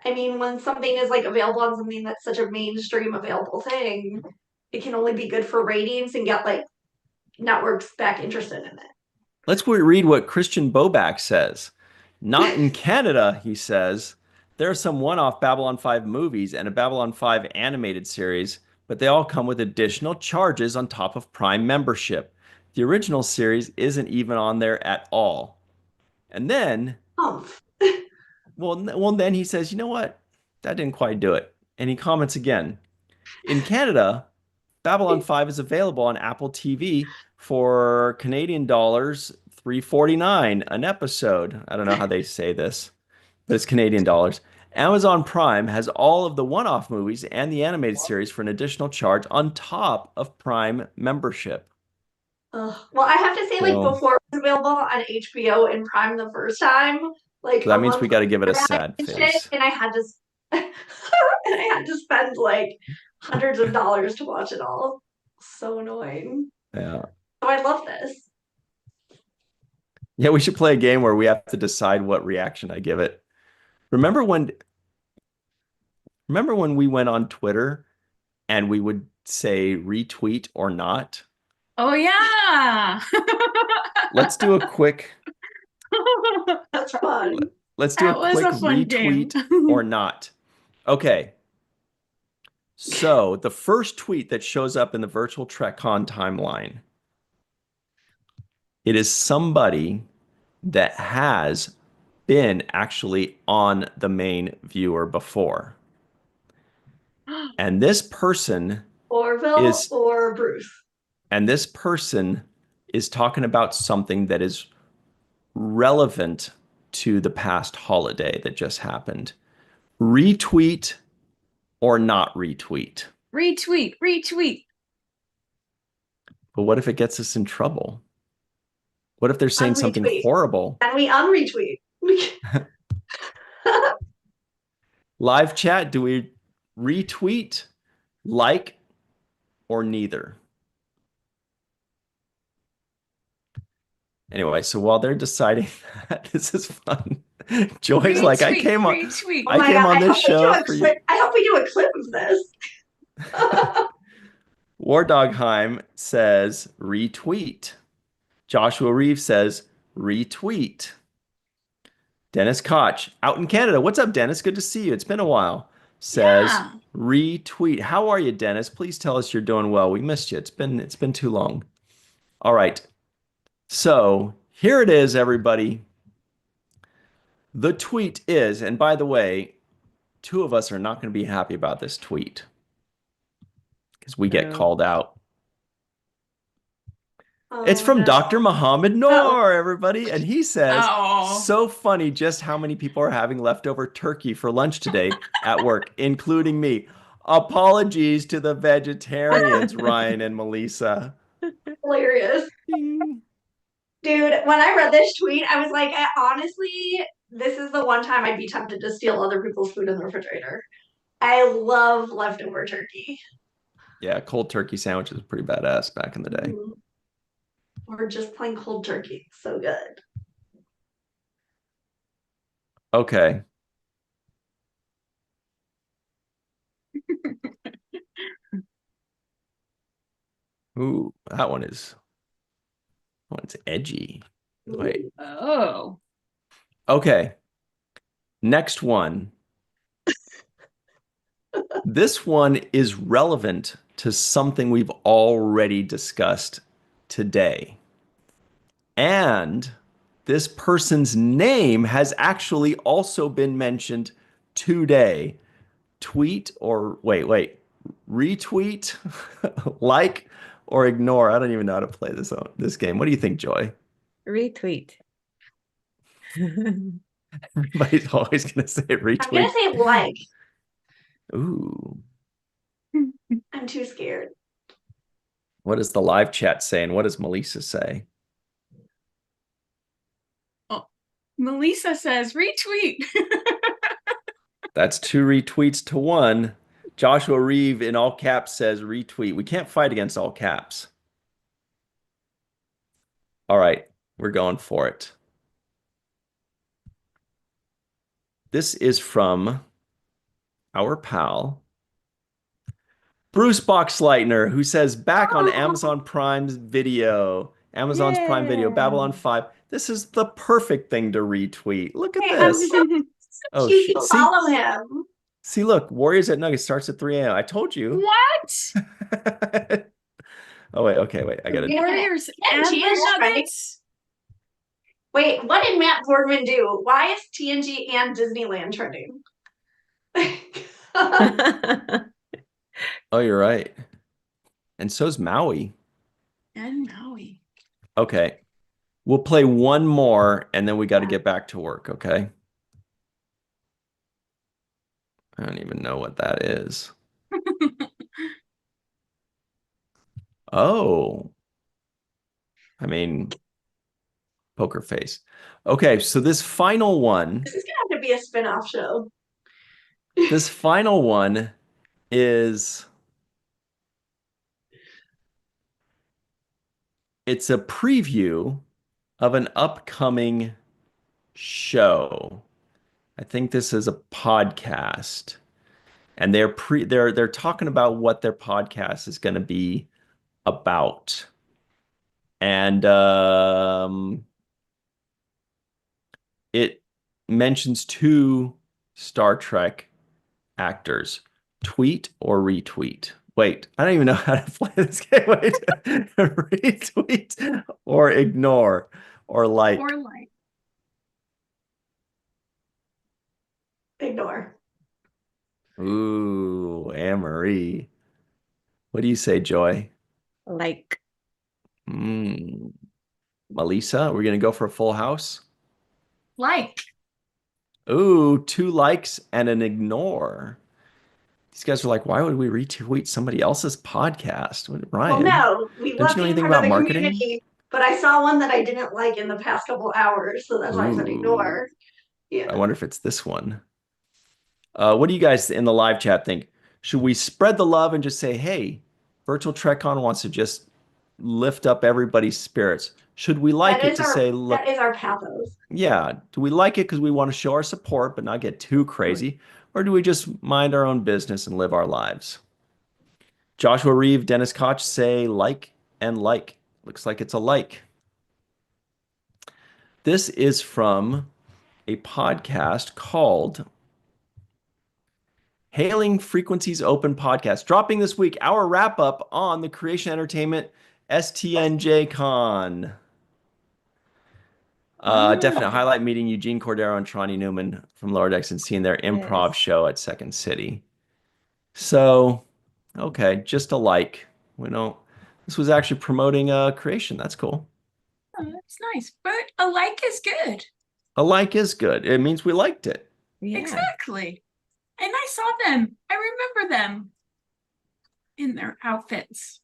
Speaker 2: I mean, when something is like available on something that's such a mainstream available thing, it can only be good for ratings and get like networks back interested in it.
Speaker 1: Let's read what Christian Boback says. Not in Canada, he says. There are some one-off Babylon 5 movies and a Babylon 5 animated series, but they all come with additional charges on top of Prime membership. The original series isn't even on there at all. And then,
Speaker 2: Humph.
Speaker 1: well, then he says, you know what? That didn't quite do it. And he comments again. In Canada, Babylon 5 is available on Apple TV for Canadian dollars 3.49 an episode. I don't know how they say this, but it's Canadian dollars. Amazon Prime has all of the one-off movies and the animated series for an additional charge on top of Prime membership.
Speaker 2: Ugh. Well, I have to say, like,
Speaker 1: So,
Speaker 2: before it was available on HBO and Prime the first time, like
Speaker 1: so
Speaker 2: a
Speaker 1: that means we
Speaker 2: month
Speaker 1: got to give it a
Speaker 2: before that,
Speaker 1: sad
Speaker 2: and shit,
Speaker 1: face.
Speaker 2: and I had to and I had to spend like hundreds of dollars to watch it all. So annoying.
Speaker 1: Yeah.
Speaker 2: So I love this.
Speaker 1: Yeah, we should play a game where we have to decide what reaction I give it. Remember when we went on Twitter and we would say retweet or not?
Speaker 3: Oh yeah.
Speaker 1: Let's do a quick
Speaker 2: That's fun.
Speaker 1: let's do
Speaker 3: That
Speaker 1: a
Speaker 3: was
Speaker 1: quick
Speaker 3: a fun game.
Speaker 1: retweet or not. Okay. So the first tweet that shows up in the virtual TrekCon timeline, it is somebody that has been actually on the main viewer before. And this person
Speaker 2: Orville
Speaker 1: is
Speaker 2: or Bruce.
Speaker 1: talking about something that is relevant to the past holiday that just happened. Retweet or not retweet?
Speaker 3: Retweet.
Speaker 1: But what if it gets us in trouble? What if they're saying something
Speaker 2: Unretweet.
Speaker 1: horrible?
Speaker 2: And we unretweet.
Speaker 1: Live chat, do we retweet, like, or neither? Anyway, so while they're deciding that, this is fun. Joy's like, I came on
Speaker 3: Retweet.
Speaker 2: Oh
Speaker 1: I
Speaker 2: my
Speaker 1: came
Speaker 2: God,
Speaker 1: on
Speaker 2: I
Speaker 1: this
Speaker 2: hope we do
Speaker 1: show
Speaker 2: a
Speaker 1: for you.
Speaker 2: clip. I hope we do a clip of this.
Speaker 1: War Dogheim says retweet. Joshua Reeve says retweet. Dennis Koch, out in Canada. What's up, Dennis? Good to see you. It's been a while. Says
Speaker 3: Yeah.
Speaker 1: retweet. How are you, Dennis? Please tell us you're doing well. We missed you. It's been too long. All right. So here it is, everybody. The tweet is, and by the way, two of us are not going to be happy about this tweet because we get
Speaker 4: No.
Speaker 1: called out.
Speaker 2: Oh,
Speaker 1: It's from
Speaker 2: no.
Speaker 1: Dr. Muhammad
Speaker 2: Oh.
Speaker 1: Noor, everybody. And he says,
Speaker 3: Oh.
Speaker 1: so funny just how many people are having leftover turkey for lunch today at work, including me. Apologies to the vegetarians, Ryan and Melissa.
Speaker 2: Hilarious. Dude, when I read this tweet, I was like, honestly, this is the one time I'd be tempted to steal other people's food in the refrigerator. I love leftover turkey.
Speaker 1: Yeah, cold turkey sandwich is pretty badass back in the day.
Speaker 2: Mhm. Or just plain cold turkey. So good.
Speaker 1: Okay. Ooh, one's edgy. Wait.
Speaker 3: Oh.
Speaker 1: Okay. Next one. This one is relevant to something we've already discussed today. And this person's name has actually also been mentioned today. Tweet or wait. Retweet, like, or ignore. I don't even know how to play this game. What do you think, Joy?
Speaker 4: Retweet.
Speaker 1: Everybody's always going to say
Speaker 2: I'm gonna
Speaker 1: retweet.
Speaker 2: say like.
Speaker 1: Ooh.
Speaker 2: I'm too scared.
Speaker 1: What does the live chat say? And what does Melissa say?
Speaker 3: Oh, Melissa says retweet.
Speaker 1: That's 2 retweets to 1. Joshua Reeve in all caps says retweet. We can't fight against all caps. All right, we're going for it. This is from our pal, Bruce Boxleitner, who says back on Amazon Prime's video, Amazon's Prime Video,
Speaker 4: Yeah.
Speaker 1: Babylon 5. This is the perfect thing to retweet. Look at
Speaker 2: Hey, I'm
Speaker 1: this.
Speaker 2: so
Speaker 1: Oh,
Speaker 2: cute.
Speaker 1: shit.
Speaker 2: You follow him.
Speaker 1: See, look, Warriors at Nuggets starts at 3 a.m. I told you.
Speaker 3: What?
Speaker 1: Oh, wait. Okay, wait. I got it.
Speaker 3: Warriors
Speaker 2: Yeah,
Speaker 3: and
Speaker 2: she
Speaker 3: the
Speaker 2: is trending.
Speaker 3: Nuggets.
Speaker 2: Wait, what did Matt Boardman do? Why is TNG and Disneyland trending?
Speaker 1: Oh, you're right. And so's Maui.
Speaker 3: And Maui.
Speaker 1: Okay. We'll play one more and then we got to get back to work, okay? I don't even know what that is. Oh, I mean, poker face. Okay, so this final one,
Speaker 2: This is gonna have to be a spin-off show.
Speaker 1: this final one is it's a preview of an upcoming show. I think this is a podcast. And they're talking about what their podcast is going to be about. And it mentions two Star Trek actors, tweet or retweet. Wait, I don't even know how to play this game. Wait, retweet or ignore or like.
Speaker 3: Or like.
Speaker 2: Ignore.
Speaker 1: Ooh, Anne-Marie. What do you say, Joy?
Speaker 4: Like,
Speaker 1: Melissa, we're gonna go for a full house?
Speaker 3: Like.
Speaker 1: Ooh, 2 likes and an ignore. These guys are like, why would we retweet somebody else's podcast?
Speaker 2: Well,
Speaker 1: Ryan,
Speaker 2: no, we
Speaker 1: don't
Speaker 2: love
Speaker 1: you know
Speaker 2: being
Speaker 1: anything
Speaker 2: part of
Speaker 1: about
Speaker 2: the
Speaker 1: marketing?
Speaker 2: community, but I saw one that I didn't like in the past couple hours, so that's why I said
Speaker 1: Ooh,
Speaker 2: ignore.
Speaker 1: I
Speaker 2: Yeah.
Speaker 1: wonder if it's this one. What do you guys in the live chat think? Should we spread the love and just say, hey, Virtual TrekCon wants to just lift up everybody's spirits? Should we like it to say,
Speaker 2: that
Speaker 1: look,
Speaker 2: is our pathos.
Speaker 1: yeah, do we like it because we want to show our support but not get too crazy? Or do we just mind our own business and live our lives? Joshua Reeve, Dennis Koch say like and like. Looks like it's a like. This is from a podcast called Hailing Frequencies Open Podcast, dropping this week our wrap up on the Creation Entertainment STNJ Con. Definite highlight meeting Eugene Cordero and Tronny Newman from Lower Decks and seeing their improv
Speaker 4: yes.
Speaker 1: show at Second City. So, okay, just a like. We don't. This was actually promoting creation. That's cool.
Speaker 3: Oh, that's nice. But a like is good.
Speaker 1: A like is good. It means we liked it.
Speaker 4: Yeah.
Speaker 3: Exactly. And I saw them. I remember them in their outfits.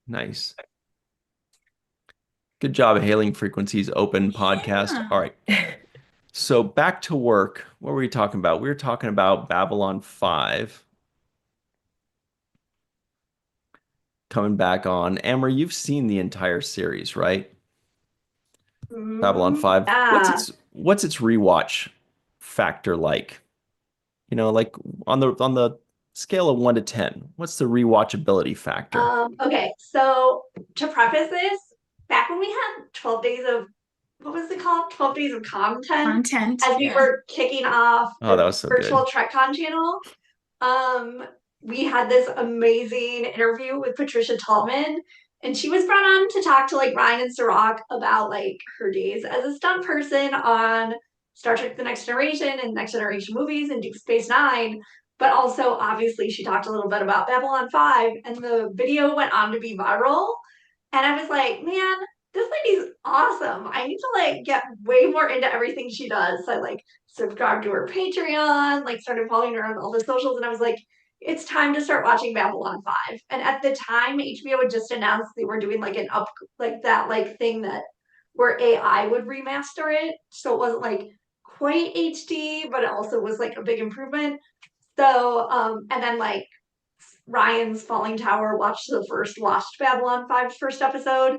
Speaker 1: Nice. Good job, Hailing Frequencies Open Podcast.
Speaker 3: Yeah.
Speaker 1: All right. So back to work. What were we talking about? We were talking about Babylon 5 coming back on. Amber, you've seen the entire series, right? Babylon 5.
Speaker 2: Yeah.
Speaker 1: What's its rewatch factor like? You know, like on the scale of 1 to 10, what's the rewatchability factor?
Speaker 2: Okay, so to preface this, back when we had 12 days of, what was it called? 12 days of content, as we
Speaker 3: Yeah.
Speaker 2: were kicking off
Speaker 1: Oh, that
Speaker 2: the
Speaker 1: was so
Speaker 2: virtual
Speaker 1: good.
Speaker 2: TrekCon channel. We had this amazing interview with Patricia Tallman, and she was brought on to talk to like Ryan and Horak about like her days as a stunt person on Star Trek: The Next Generation and Next Generation movies and Deep Space Nine. But also, obviously, she talked a little bit about Babylon 5, and the video went on to be viral. And I was like, man, this lady's awesome. I need to like get way more into everything she does. So I like subscribed to her Patreon, like started following her on all the socials, and I was like, it's time to start watching Babylon 5. And at the time, HBO had just announced they were doing like an up like that like thing that where AI would remaster it. So it wasn't like quite HD, but it also was like a big improvement. So and then like Ryan's Falling Tower watched Babylon 5's first episode.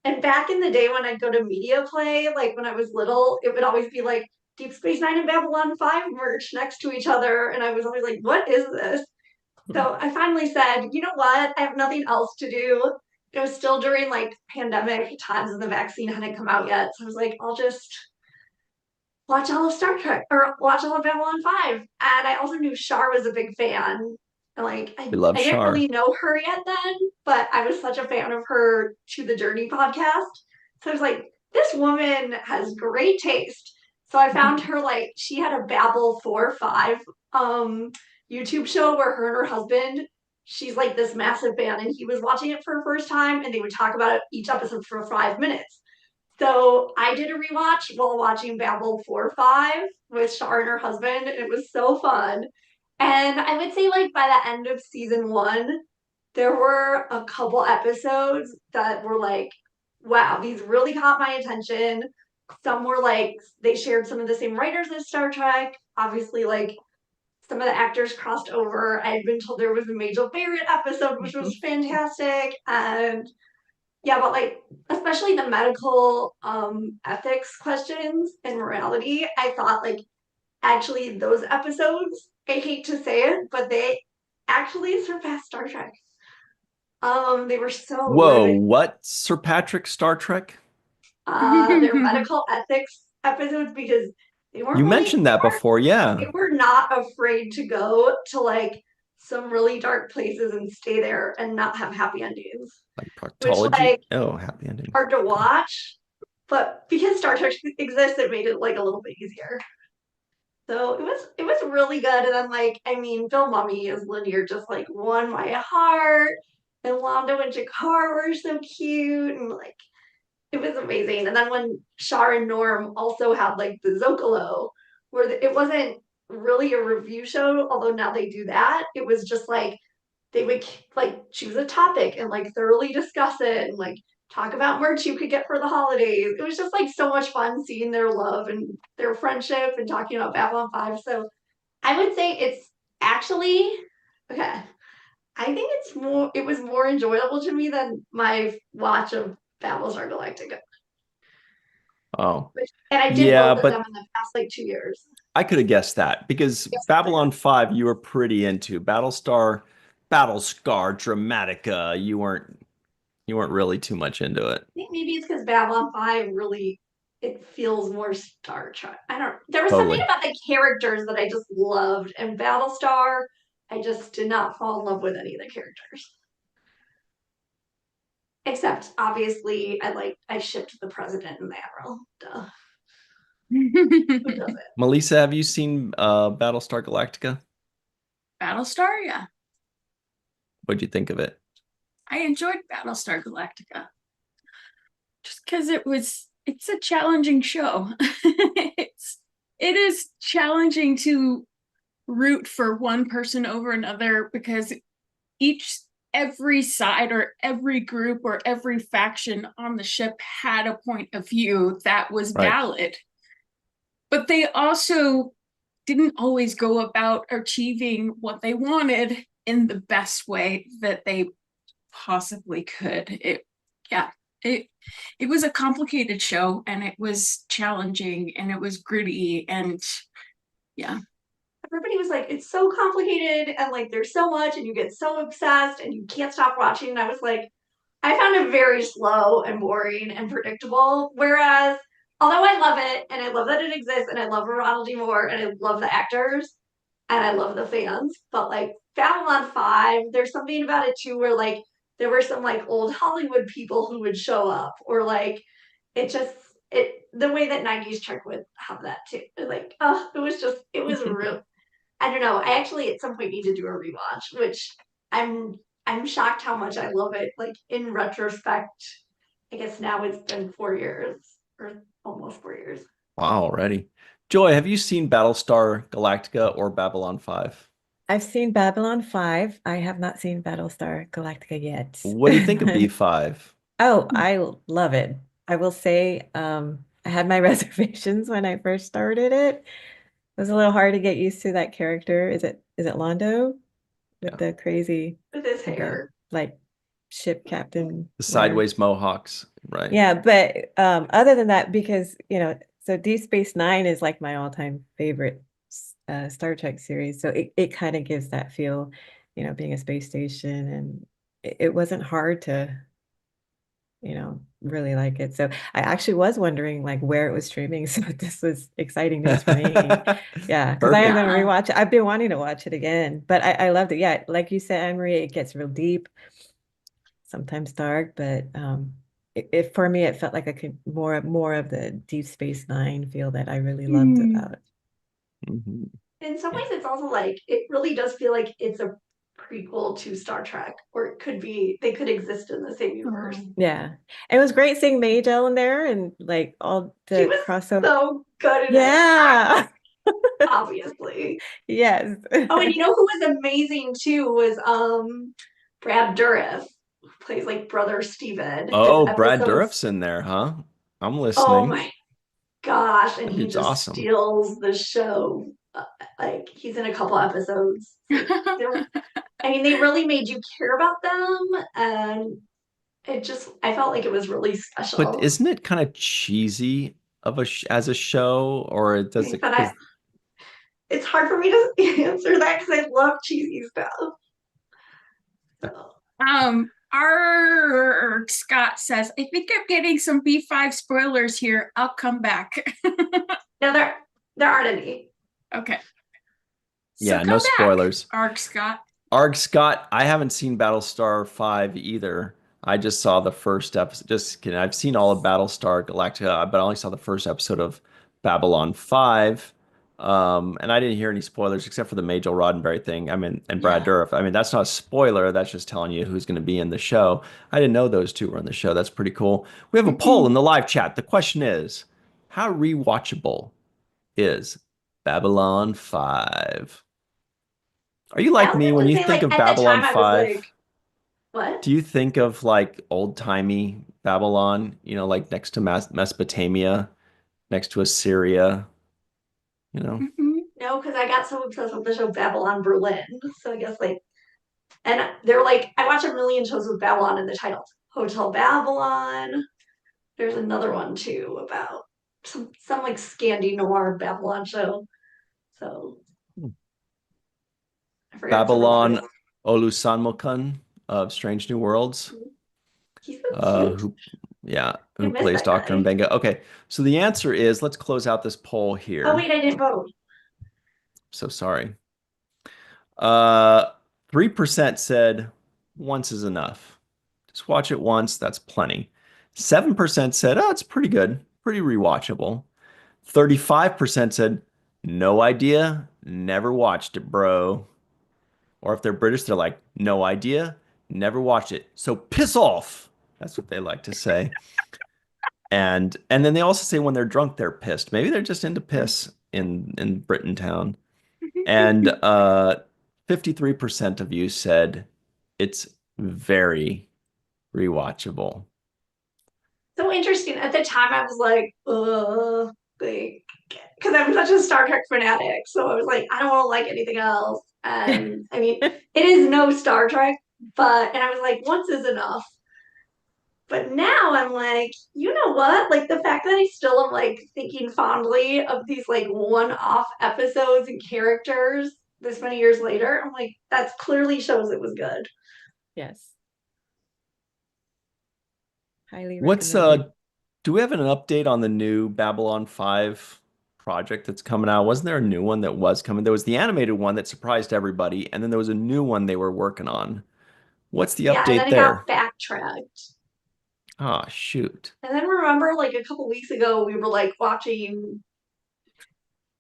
Speaker 2: And back in the day when I'd go to Media Play, like when I was little, it would always be like Deep Space Nine and Babylon 5 merch next to each other. And I was always like, what is this? So I finally said, you know what? I have nothing else to do. It was still during like pandemic times and the vaccine hadn't come out yet. So I was like, I'll just watch all of Star Trek or watch all of Babylon 5. And I also knew Shar was a big fan. And like
Speaker 1: We love
Speaker 2: I didn't
Speaker 1: Shar.
Speaker 2: really know her yet then, but I was such a fan of her To the Journey podcast. So I was like, this woman has great taste. So I found her like she had a Babel 4-5 YouTube show where her and her husband, she's like this massive fan, and he was watching it for the first time, and they would talk about it each episode for 5 minutes. So I did a rewatch while watching Babel 4-5 with Shar and her husband. It was so fun. And I would say like by the end of season 1, there were a couple episodes that were like, wow, these really caught my attention. Some were like they shared some of the same writers as Star Trek. Obviously, like some of the actors crossed over. I had been told there was a Majel Barrett episode, which was fantastic. And yeah, but like especially the medical ethics questions and morality, I thought like actually those episodes, I hate to say it, but they actually surpassed Star Trek. They were so
Speaker 1: Whoa,
Speaker 2: good.
Speaker 1: what? Sir Patrick Star Trek?
Speaker 2: Their medical ethics episodes because they weren't
Speaker 1: You
Speaker 2: really
Speaker 1: mentioned that before,
Speaker 2: they
Speaker 1: yeah.
Speaker 2: were not afraid to go to like some really dark places and stay there and not have happy endings,
Speaker 1: Like
Speaker 2: which
Speaker 1: proctology.
Speaker 2: like
Speaker 1: Oh, happy endings.
Speaker 2: hard to watch, but because Star Trek exists, it made it like a little bit easier. So it was really good. And then like I mean, Bill Mummy as Linear just like won my heart, and Londo and Jakar were so cute, and like it was amazing. And then when Shar and Norm also had like the Zocalo, where it wasn't really a review show, although now they do that. It was just like they would like choose a topic and like thoroughly discuss it and like talk about merch you could get for the holidays. It was just like so much fun seeing their love and their friendship and talking about Babylon 5. So I would say it's actually okay. I think it was more enjoyable to me than my watch of Battlestar Galactica.
Speaker 1: Oh,
Speaker 2: And I did
Speaker 1: yeah,
Speaker 2: both of them
Speaker 1: but
Speaker 2: in the past like 2 years.
Speaker 1: I could have guessed that because Babylon 5 you were pretty into. Battlescar Dramatica, you weren't really too much into it.
Speaker 2: I think maybe it's because Babylon 5 really it feels more Star Trek. I don't there was something
Speaker 1: Totally.
Speaker 2: about the characters that I just loved, and Battlestar, I just did not fall in love with any of the characters. Except obviously I shipped the president and the admiral. Duh. Who doesn't?
Speaker 1: Melissa, have you seen Battlestar Galactica?
Speaker 3: Battlestar, yeah.
Speaker 1: What'd you think of it?
Speaker 3: I enjoyed Battlestar Galactica. Just because it's a challenging show. It is challenging to root for one person over another because every side or every group or every faction on the ship had a point of view that was
Speaker 1: Right.
Speaker 3: valid. But they also didn't always go about achieving what they wanted in the best way that they possibly could. It was a complicated show, and it was challenging, and it was gritty, and yeah.
Speaker 2: Everybody was like, it's so complicated and like there's so much and you get so obsessed and you can't stop watching. And I was like, I found it very slow and boring and predictable. Whereas, although I love it and I love that it exists and I love Ronald D. Moore and I love the actors and I love the fans, but like Babylon 5, there's something about it too where like there were some like old Hollywood people who would show up, or like it just it the way that 90s Trek would have that too. Like, oh, it was real. I don't know. I actually at some point need to do a rewatch, which I'm I'm shocked how much I love it. Like in retrospect, I guess now it's been 4 years or almost 4 years.
Speaker 1: Wow, already. Joy, have you seen Battlestar Galactica or Babylon 5?
Speaker 4: I've seen Babylon 5. I have not seen Battlestar Galactica yet.
Speaker 1: What do you think of B5?
Speaker 4: Oh, I love it. I will say, I had my reservations when I first started it. It was a little hard to get used to that character. Is it Londo with
Speaker 1: Yeah.
Speaker 4: the crazy
Speaker 2: With his
Speaker 4: like
Speaker 2: hair.
Speaker 4: like ship captain
Speaker 1: The
Speaker 4: wear?
Speaker 1: sideways mohawks, right?
Speaker 4: Yeah, but other than that, because so Deep Space Nine is like my all-time favorite Star Trek series. So it kind of gives that feel, being a space station, and it wasn't hard to, really like it. So I actually was wondering like where it was streaming. So this was exciting news for me. Yeah, because I am
Speaker 1: Perfect.
Speaker 4: going to rewatch it. I've been wanting to watch it again, but I loved it. Yeah, like you said, Anne Marie, it gets real deep, sometimes dark, but for me, it felt like more of the Deep Space Nine feel that I really loved
Speaker 3: Hmm.
Speaker 4: about.
Speaker 1: Mhm.
Speaker 2: In some ways, it's also like it really does feel like it's a prequel to Star Trek, or it could be they could exist in the same universe.
Speaker 3: Oh.
Speaker 4: Yeah. It was great seeing Majel in there and like all
Speaker 2: She
Speaker 4: the
Speaker 2: was
Speaker 4: crossover.
Speaker 2: so good in it,
Speaker 4: Yeah.
Speaker 2: obviously.
Speaker 4: Yes.
Speaker 2: Oh, and you know who was amazing too was Brad Dourif, who plays like brother Steven. His
Speaker 1: Oh, Brad
Speaker 2: episodes.
Speaker 1: Dourif's in there, huh? I'm
Speaker 2: Oh
Speaker 1: listening.
Speaker 2: my gosh, and
Speaker 1: That
Speaker 2: he
Speaker 1: dude's
Speaker 2: just
Speaker 1: awesome.
Speaker 2: steals the show. Like he's in a couple episodes. Like I mean, they really made you care about them, and I felt like it was really
Speaker 1: But
Speaker 2: special.
Speaker 1: isn't it kind of cheesy of as a show, or does it?
Speaker 2: But
Speaker 1: Because
Speaker 2: it's hard for me to answer that because I love cheesy stuff. So.
Speaker 3: Our Scott says, I think I'm getting some B5 spoilers here. I'll come back.
Speaker 2: No, there aren't any.
Speaker 3: Okay. So
Speaker 1: yeah, no
Speaker 3: come back,
Speaker 1: spoilers.
Speaker 3: Arc Scott.
Speaker 1: Arg Scott, I haven't seen Battlestar 5 either. I just saw the first episode. Just kidding. I've seen all of Battlestar Galactica, but I only saw the first episode of Babylon 5. And I didn't hear any spoilers except for the Majel Roddenberry thing. I mean, and Brad
Speaker 2: Yeah.
Speaker 1: Dourif. I mean, that's not a spoiler. That's just telling you who's going to be in the show. I didn't know those two were in the show. That's pretty cool. We have a poll in the live chat. The question is, how rewatchable is Babylon 5? Are you
Speaker 2: I
Speaker 1: like
Speaker 2: was
Speaker 1: me when
Speaker 2: gonna
Speaker 1: you
Speaker 2: say,
Speaker 1: think
Speaker 2: like,
Speaker 1: of
Speaker 2: at the
Speaker 1: Babylon
Speaker 2: time I was like,
Speaker 1: 5?
Speaker 2: what?
Speaker 1: Do you think of like old-timey Babylon, like next to Mesopotamia, next to Assyria, you know?
Speaker 3: Mhm.
Speaker 2: No, because I got so obsessed with the show Babylon Berlin. So I guess like, and they're like, I watch a million shows with Babylon in the title. Hotel Babylon. There's another one too about some like Scandi noir Babylon show. So I forgot some of the
Speaker 1: Babylon
Speaker 2: titles.
Speaker 1: Olusanmokan of Strange New Worlds,
Speaker 2: He's so cute.
Speaker 1: who, yeah,
Speaker 2: I
Speaker 1: who
Speaker 2: miss
Speaker 1: plays
Speaker 2: that
Speaker 1: Dr.
Speaker 2: guy.
Speaker 1: Mbenga. Okay, so the answer is, let's close out this poll
Speaker 2: Oh
Speaker 1: here.
Speaker 2: wait, I didn't vote.
Speaker 1: So sorry. Uh, 3% said once is enough. Just watch it once, that's plenty. 7% said, oh, it's pretty good, pretty rewatchable. 35% said, no idea, never watched it, bro. Or if they're British, they're like, no idea, never watched it. So piss off. That's what they like to say. And then they also say when they're drunk, they're pissed. Maybe they're just into piss in Britain town. And 53% of you said it's very rewatchable.
Speaker 2: So interesting. At the time, I was like, like, because I'm such a Star Trek fanatic. So I was like, I don't want to like anything else. And I mean, it is no Star Trek, and I was like, once is enough. But now I'm like, you know what? Like the fact that I still am like thinking fondly of these like one-off episodes and characters this many years later, I'm like, that clearly shows it was good.
Speaker 4: Yes. Highly
Speaker 1: What's
Speaker 4: recommended.
Speaker 1: do we have an update on the new Babylon 5 project that's coming out? Wasn't there a new one that was coming? There was the animated one that surprised everybody, and then there was a new one they were working on. What's the
Speaker 2: Yeah, and then
Speaker 1: update
Speaker 2: it got
Speaker 1: there?
Speaker 2: backtracked.
Speaker 1: Ah, shoot.
Speaker 2: And then remember, like a couple weeks ago, we were like watching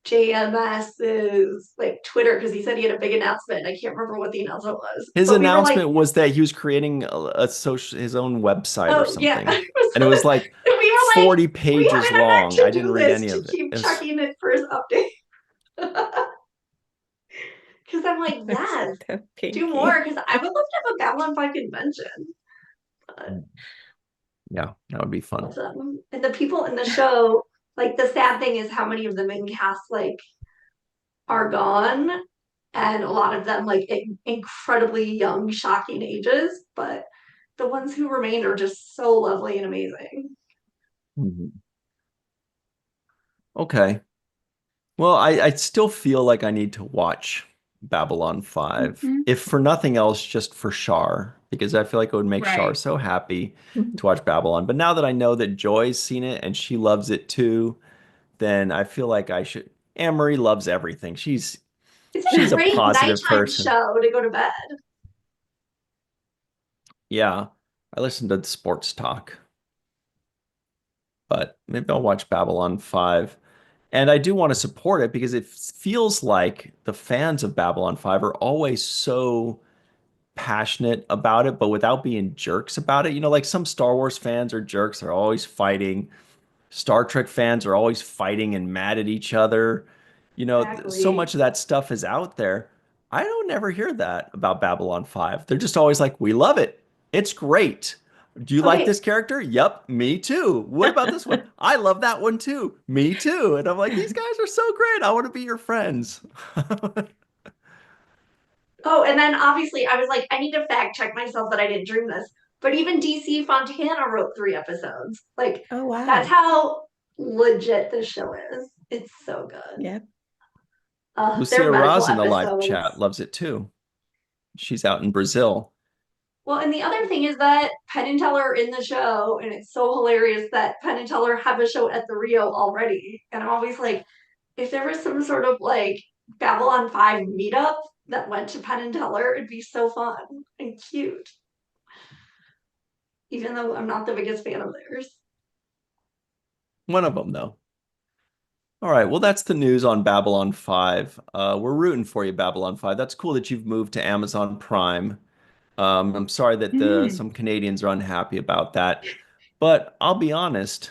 Speaker 2: JMS's like Twitter because he said he had a big announcement. I can't remember what the announcement was,
Speaker 1: His
Speaker 2: but we were like,
Speaker 1: announcement was that he was creating a social his own website or
Speaker 2: "Oh yeah,"
Speaker 1: something. And it was like
Speaker 2: and we were like,
Speaker 1: 40
Speaker 2: "We have
Speaker 1: pages
Speaker 2: an
Speaker 1: long. I
Speaker 2: eviction
Speaker 1: didn't
Speaker 2: to
Speaker 1: read
Speaker 2: list
Speaker 1: any
Speaker 2: to
Speaker 1: of it.
Speaker 2: keep checking it for his update." Because I'm like, yes,
Speaker 4: The
Speaker 2: do more.
Speaker 4: pinky.
Speaker 2: Because I would love to have a Babylon 5 convention. But
Speaker 1: Yeah, that would be fun.
Speaker 2: and the people in the show, like the sad thing is how many of the main cast like are gone, and a lot of them like incredibly young, shocking ages. But the ones who remain are just so lovely and amazing.
Speaker 1: Mhm. Okay. Well, I still feel like I need to watch Babylon 5,
Speaker 3: Mhm.
Speaker 1: if for nothing else, just for Shar, because I feel like it would make Shar
Speaker 3: Right.
Speaker 1: so happy to watch Babylon. But now that I know that Joy's seen it and she loves it too, then I feel like I should. Anne Marie loves everything.
Speaker 2: It's a
Speaker 1: She's a
Speaker 2: great
Speaker 1: positive
Speaker 2: nighttime
Speaker 1: person.
Speaker 2: show to go to bed.
Speaker 1: Yeah. I listen to sports talk. but maybe I'll watch Babylon 5. And I do want to support it because it feels like the fans of Babylon 5 are always so passionate about it, but without being jerks about it. You know, like some Star Wars fans are jerks, they're always fighting. Star Trek fans are always fighting and mad at each other. You know, so
Speaker 2: Exactly.
Speaker 1: much of that stuff is out there. I don't never hear that about Babylon 5. They're just always like, we love it. It's great. Do you like this
Speaker 2: Okay.
Speaker 1: character? Yep, me too. What about this one? I love that one too. Me too. And I'm like, these guys are so great. I want to be your friends.
Speaker 2: Oh, and then obviously I was like, I need to fact check myself that I didn't dream this. But even DC Fontana wrote 3 episodes. Like,
Speaker 4: Oh,
Speaker 2: that's
Speaker 4: wow.
Speaker 2: how legit this show is. It's so good.
Speaker 4: Yep.
Speaker 2: They're
Speaker 1: Lucia
Speaker 2: medical
Speaker 1: Roz in the live
Speaker 2: episodes.
Speaker 1: chat loves it too. She's out in Brazil.
Speaker 2: Well, and the other thing is that Penn and Teller are in the show, and it's so hilarious that Penn and Teller have a show at the Rio already. And I'm always like, if there was some sort of like Babylon 5 meetup that went to Penn and Teller, it'd be so fun and cute, even though I'm not the biggest fan of theirs.
Speaker 1: One of them, though. All right, well, that's the news on Babylon 5. We're rooting for you, Babylon 5. That's cool that you've moved to Amazon Prime. I'm sorry that
Speaker 3: Mm.
Speaker 1: some Canadians are unhappy about that, but I'll be honest,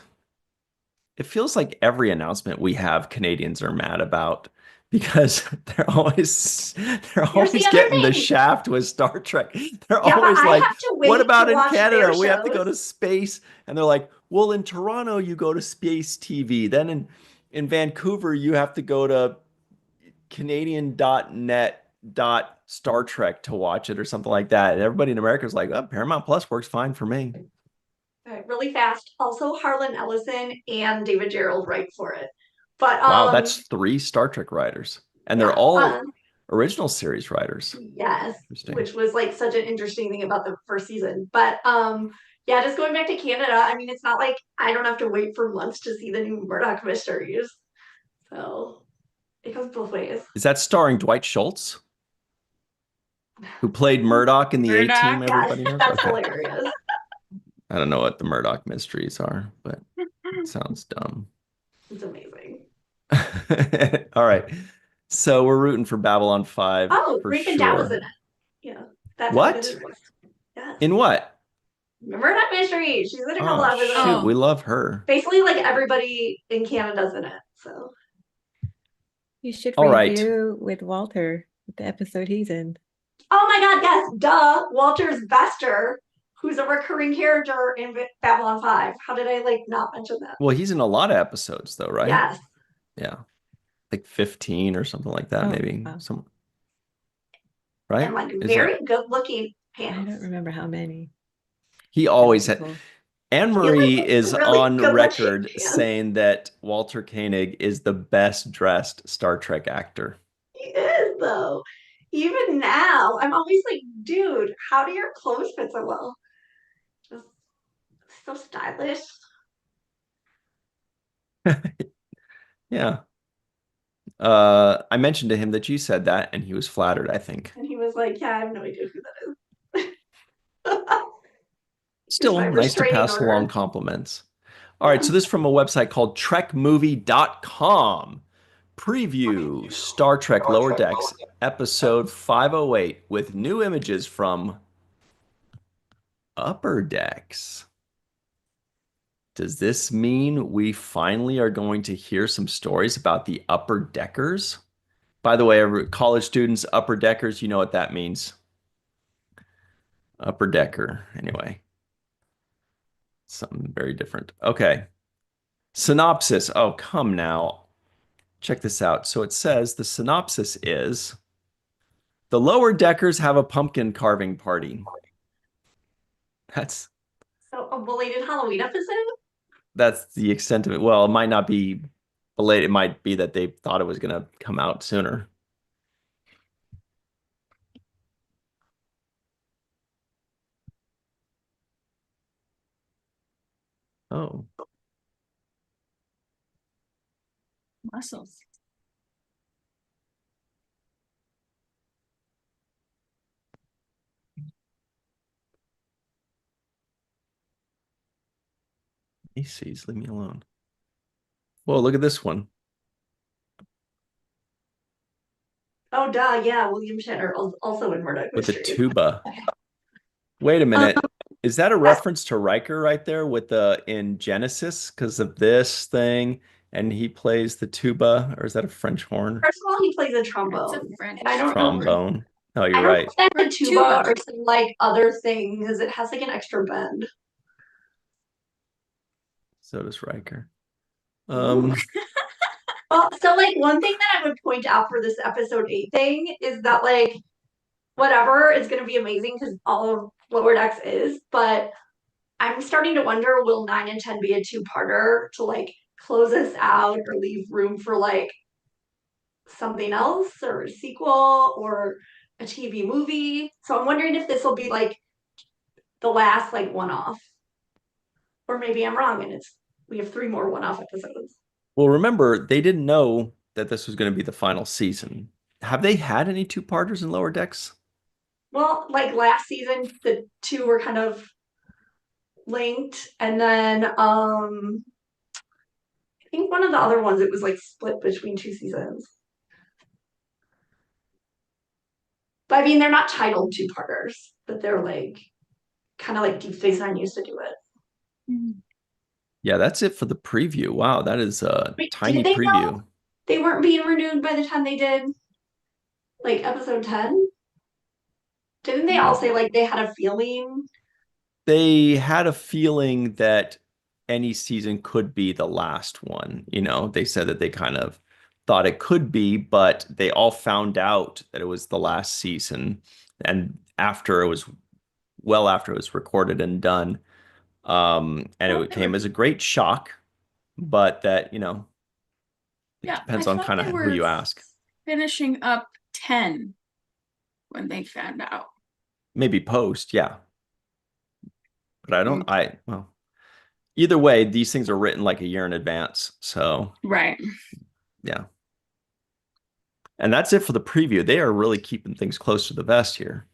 Speaker 1: it feels like every announcement we have Canadians are mad about because they're
Speaker 2: Here's the
Speaker 1: always
Speaker 2: other
Speaker 1: getting the
Speaker 2: thing.
Speaker 1: shaft with Star Trek. They're
Speaker 2: Yeah, but
Speaker 1: always
Speaker 2: I
Speaker 1: like,
Speaker 2: have to
Speaker 1: "What
Speaker 2: wait to
Speaker 1: about in
Speaker 2: watch their
Speaker 1: Canada? We have to go
Speaker 2: shows.
Speaker 1: to space." And they're like, "Well, in Toronto you go to Space TV. Then in Vancouver you have to go to Canadian.net dot Star Trek to watch it or something like that." And everybody in America is like, "Oh, Paramount Plus works fine for me."
Speaker 2: Okay, really fast. Also, Harlan Ellison and David Gerald write for it. But
Speaker 1: Wow, that's 3 Star Trek writers, and they're
Speaker 2: yeah,
Speaker 1: all original series writers.
Speaker 2: yes,
Speaker 1: Interesting.
Speaker 2: which was like such an interesting thing about the first season. But yeah, just going back to Canada, I mean, it's not like I don't have to wait for months to see the new Murdoch mysteries. So it goes both ways.
Speaker 1: Is that starring Dwight Schultz, who played Murdoch in the A
Speaker 3: Murdoch.
Speaker 1: Team?
Speaker 2: Yes,
Speaker 1: Everybody knows.
Speaker 2: that's
Speaker 1: Okay,
Speaker 2: hilarious.
Speaker 1: I don't know what the Murdoch mysteries are, but it sounds dumb.
Speaker 2: It's amazing.
Speaker 1: All right, so we're rooting for Babylon 5
Speaker 2: Oh,
Speaker 1: for
Speaker 2: Rafe and Dow was in
Speaker 1: sure.
Speaker 2: it. Yeah, that's how good
Speaker 1: What?
Speaker 2: it was. Yes.
Speaker 1: In what?
Speaker 2: Murdoch mystery. She's in a couple
Speaker 1: Oh shoot,
Speaker 2: episodes.
Speaker 1: we
Speaker 3: Oh,
Speaker 1: love her.
Speaker 2: Basically, like everybody in Canada's in it. So.
Speaker 4: You should
Speaker 1: All right.
Speaker 4: review with Walter the episode he's in.
Speaker 2: Oh my God, yes, duh. Walter's Bester, who's a recurring character in Babylon 5. How did I like not mention that?
Speaker 1: Well, he's in a lot of episodes though, right?
Speaker 2: Yes.
Speaker 1: Yeah, like 15 or something like that,
Speaker 4: Oh,
Speaker 1: maybe.
Speaker 4: wow.
Speaker 1: Some
Speaker 2: And
Speaker 1: right?
Speaker 2: like
Speaker 1: Is that
Speaker 2: very good looking
Speaker 4: I
Speaker 2: pants.
Speaker 4: don't remember how many.
Speaker 1: he
Speaker 4: That's
Speaker 1: always had
Speaker 4: cool.
Speaker 1: Anne
Speaker 2: He has
Speaker 1: Marie
Speaker 2: like
Speaker 1: is
Speaker 2: really
Speaker 1: on
Speaker 2: good looking
Speaker 1: record
Speaker 2: pants.
Speaker 1: saying that Walter Koenig is the best dressed Star Trek actor.
Speaker 2: He is though. Even now, I'm always like, dude, how do your clothes fit so well? Just so stylish.
Speaker 1: Yeah. I mentioned to him that you said that, and he was flattered, I think.
Speaker 2: And he was like, yeah, I have no idea who that is. Here's
Speaker 1: Still
Speaker 2: my
Speaker 1: nice to
Speaker 2: restraining
Speaker 1: pass along
Speaker 2: order.
Speaker 1: compliments. All right,
Speaker 2: Yeah.
Speaker 1: so this is from a website called trekmovie.com. Preview Star Trek Lower Decks episode 508 with new images from Upper Decks. Does this mean we finally are going to hear some stories about the upper deckers? By the way, college students, upper deckers, you know what that means. Upper decker, anyway. Something very different. Okay. Synopsis. Oh, come now. Check this out. So it says the synopsis is the lower deckers have a pumpkin carving party. That's
Speaker 2: So a belated Halloween episode?
Speaker 1: that's the extent of it. Well, it might not be belated. It might be that they thought it was going to come out sooner. Oh,
Speaker 3: muscles.
Speaker 1: Macy's, leave me alone. Whoa, look at this one
Speaker 2: Oh, duh, yeah, William Shatner also in Murdoch
Speaker 1: with a
Speaker 2: Mysteries.
Speaker 1: tuba. Wait a
Speaker 2: Um,
Speaker 1: minute. Is that a
Speaker 2: yes,
Speaker 1: reference to Riker right there with the in Genesis because of this thing and he plays the tuba, or is that a French horn?
Speaker 2: first of all, he plays a
Speaker 3: It's a
Speaker 2: trombone.
Speaker 3: French
Speaker 2: And I don't know.
Speaker 3: horn.
Speaker 1: Trombone. Oh,
Speaker 2: I
Speaker 1: you're
Speaker 2: don't know
Speaker 1: right.
Speaker 2: if that's
Speaker 3: Or
Speaker 2: a tuba
Speaker 3: tuba.
Speaker 2: or some like other thing because it has like an extra bend.
Speaker 1: So does Riker.
Speaker 2: Ooh. Well, so like one thing that I would point out for this episode 8 thing is that like whatever is going to be amazing because all of Lower Decks is, but I'm starting to wonder, will 9 and 10 be a two-parter to like close us out or leave room for like something else or a sequel or a TV movie? So I'm wondering if this will be like the last like one-off, or maybe I'm wrong and it's we have 3 more one-off episodes.
Speaker 1: Well, remember, they didn't know that this was going to be the final season. Have they had any two-parters in Lower Decks?
Speaker 2: Well, like last season, the two were kind of linked, and then I think one of the other ones it was like split between 2 seasons. But I mean, they're not titled two-parters, but they're like kind of like Deep Space Nine used to do it.
Speaker 1: Yeah, that's it for the preview. Wow, that is a
Speaker 2: Wait,
Speaker 1: tiny
Speaker 2: did they know
Speaker 1: preview.
Speaker 2: they weren't being renewed by the time they did like episode 10? Didn't they all say like they had a feeling?
Speaker 1: They had a feeling that any season could be the last one. They said that they kind of thought it could be, but they all found out that it was the last season. And well after it was recorded and done. And
Speaker 2: Oh,
Speaker 1: it came as a great shock, but that, it
Speaker 3: Yeah, I
Speaker 1: depends on
Speaker 3: thought
Speaker 1: kind
Speaker 3: they
Speaker 1: of who
Speaker 3: were
Speaker 1: you ask.
Speaker 3: finishing up 10 when they found out.
Speaker 1: Maybe post, yeah. But
Speaker 3: Mm.
Speaker 1: well, either way, these things are written like a year in advance. So,
Speaker 3: Right.
Speaker 1: yeah. And that's it for the preview. They are really keeping things close to the vest here.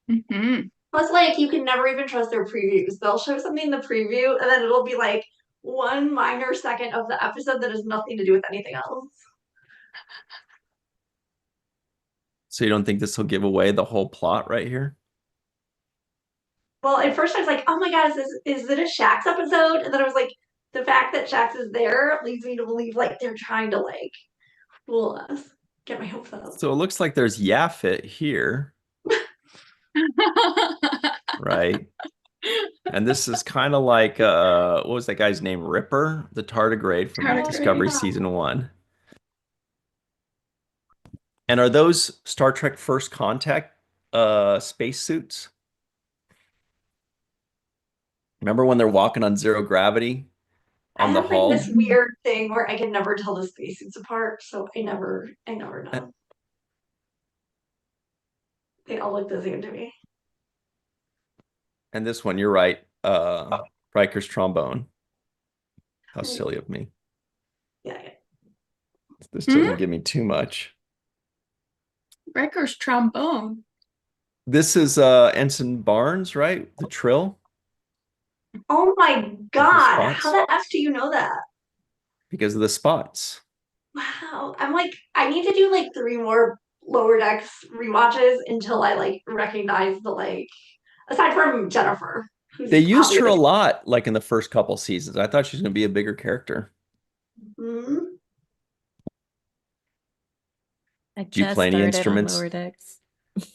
Speaker 3: Hmm.
Speaker 2: plus, like you can never even trust their previews. They'll show something in the preview, and then it'll be like one minor second of the episode that has nothing to do with anything else.
Speaker 1: So you don't think this will give away the whole plot right here?
Speaker 2: Well, at first I was like, "Oh my god, is it a Shax episode?" And then I was like, "The fact that Shax is there leads me to believe like they're trying to like fool us, get my hopes up."
Speaker 1: So it looks like there's Yafit here, right? And this is kind of like what was that guy's name? Ripper, the tardigrade from
Speaker 3: Tardigrade.
Speaker 1: Discovery Season 1. And are those Star Trek First Contact spacesuits? Remember when they're walking on zero gravity
Speaker 2: I
Speaker 1: on the
Speaker 2: have like
Speaker 1: hull?
Speaker 2: this weird thing where I can never tell the spacesuits apart, so I never know. They all look the same to me.
Speaker 1: And this one, you're right. Riker's trombone. How silly of me.
Speaker 2: Yeah, yeah.
Speaker 1: This doesn't give me too much.
Speaker 3: Riker's trombone.
Speaker 1: This is Ensign Barnes, right? The trill
Speaker 2: Oh my
Speaker 1: with the
Speaker 2: god, how
Speaker 1: spots
Speaker 2: the F do you know that?
Speaker 1: because of the spots.
Speaker 2: Wow. I'm like, I need to do like 3 more Lower Decks rewatches until I like recognize the like, aside from Jennifer, who's
Speaker 1: They used her a
Speaker 2: obvious.
Speaker 1: lot, like in the first couple seasons. I thought she was going to be a bigger character.
Speaker 2: Mhm.
Speaker 4: I
Speaker 1: Do you
Speaker 4: just
Speaker 1: play any
Speaker 4: started on
Speaker 1: instruments?
Speaker 4: Lower Decks.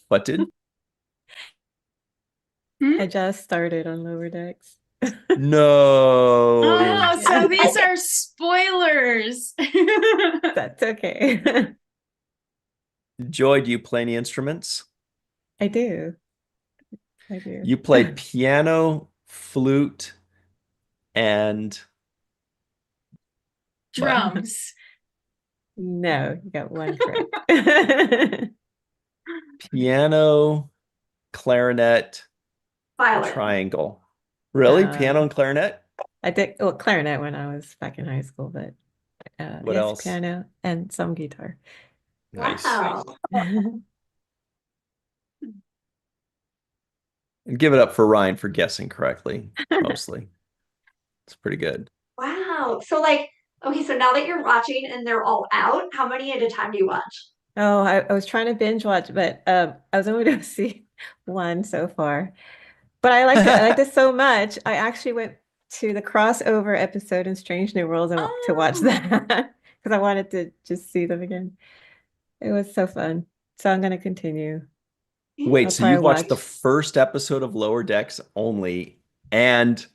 Speaker 1: What did?
Speaker 4: I just started on Lower Decks.
Speaker 1: No.
Speaker 3: Oh, so these are spoilers.
Speaker 4: That's okay.
Speaker 1: Joy, do you play any instruments?
Speaker 4: I do. I do.
Speaker 1: You play piano, flute, and
Speaker 3: Drums.
Speaker 4: No, you got one correct.
Speaker 1: piano, clarinet,
Speaker 2: Violet.
Speaker 1: triangle. Really?
Speaker 4: Um,
Speaker 1: Piano and clarinet?
Speaker 4: I did clarinet when I was back in high school, but
Speaker 1: What
Speaker 4: yes,
Speaker 1: else?
Speaker 4: piano and some guitar.
Speaker 1: Nice.
Speaker 2: Wow.
Speaker 1: And give it up for Ryan for guessing correctly, mostly. It's pretty good.
Speaker 2: Wow. So like, okay, so now that you're watching and they're all out, how many at a time do you watch?
Speaker 4: Oh, I was trying to binge watch, but I was only going to see one so far. But I liked it. I liked it so much. I actually went to the crossover episode in Strange New Worlds and to watch
Speaker 3: Oh,
Speaker 4: that because I wanted to just see them again. It was so fun. So I'm going to continue.
Speaker 1: Wait,
Speaker 4: I'll
Speaker 1: so
Speaker 4: probably
Speaker 1: you've watched the
Speaker 4: watch.
Speaker 1: first episode of Lower Decks only and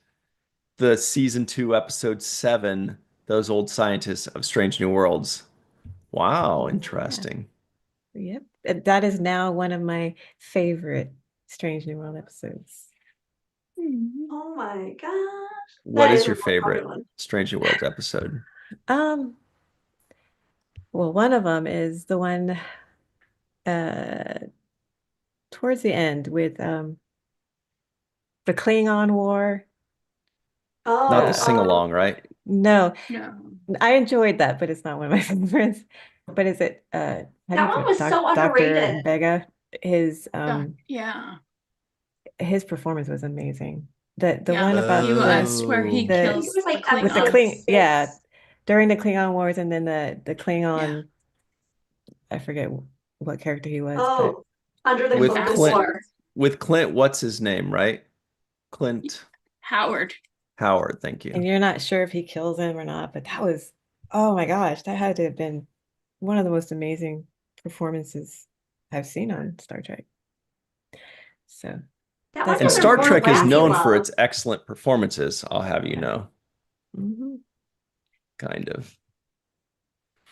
Speaker 1: the season 2, episode 7, those old scientists of Strange New Worlds. Wow,
Speaker 4: Yeah.
Speaker 1: interesting.
Speaker 4: Yep. That is now one of my favorite Strange New World episodes.
Speaker 3: hmm.
Speaker 2: Oh my gosh.
Speaker 1: What
Speaker 2: That is
Speaker 1: is
Speaker 2: a
Speaker 1: your
Speaker 2: really popular
Speaker 1: favorite
Speaker 2: one.
Speaker 1: Strange New Worlds episode?
Speaker 4: Um, well, one of them is the one uh towards the end with the Klingon War.
Speaker 1: Not the
Speaker 2: Oh,
Speaker 4: The
Speaker 1: sing-along, right?
Speaker 4: No,
Speaker 3: No.
Speaker 4: I enjoyed that, but it's not one of my favorites. But is it how do
Speaker 2: that
Speaker 4: you
Speaker 2: one
Speaker 4: put it?
Speaker 2: was so
Speaker 4: Dr.
Speaker 2: underrated.
Speaker 4: Vega? His
Speaker 3: Yeah.
Speaker 4: his performance was amazing. The
Speaker 3: Yeah.
Speaker 4: one
Speaker 3: He
Speaker 4: about
Speaker 3: was where he
Speaker 2: I think
Speaker 4: the
Speaker 2: it
Speaker 3: kills
Speaker 2: was
Speaker 3: the
Speaker 2: like
Speaker 4: with the
Speaker 2: episode
Speaker 3: Klingons.
Speaker 4: Yeah,
Speaker 2: 6.
Speaker 4: during the Klingon Wars and then the
Speaker 3: Yeah.
Speaker 4: Klingon, I forget what character he was, but
Speaker 2: Oh, Under the
Speaker 1: With
Speaker 2: Cloak of
Speaker 1: Clint,
Speaker 3: Ambassador
Speaker 2: War.
Speaker 1: with Clint, what's his name, right? Clint
Speaker 3: Howard.
Speaker 1: Howard, thank
Speaker 4: and
Speaker 1: you.
Speaker 4: you're not sure if he kills him or not, but that was, oh my gosh, that had to have been one of the most amazing performances I've seen on Star Trek. So
Speaker 2: That
Speaker 4: that's
Speaker 2: must
Speaker 1: And
Speaker 2: have
Speaker 4: what
Speaker 2: been
Speaker 1: Star
Speaker 2: more
Speaker 1: Trek is
Speaker 2: Lassie
Speaker 1: known for
Speaker 2: love.
Speaker 1: its excellent performances, I'll have you
Speaker 4: yeah.
Speaker 1: know,
Speaker 4: Mhm.
Speaker 1: kind of.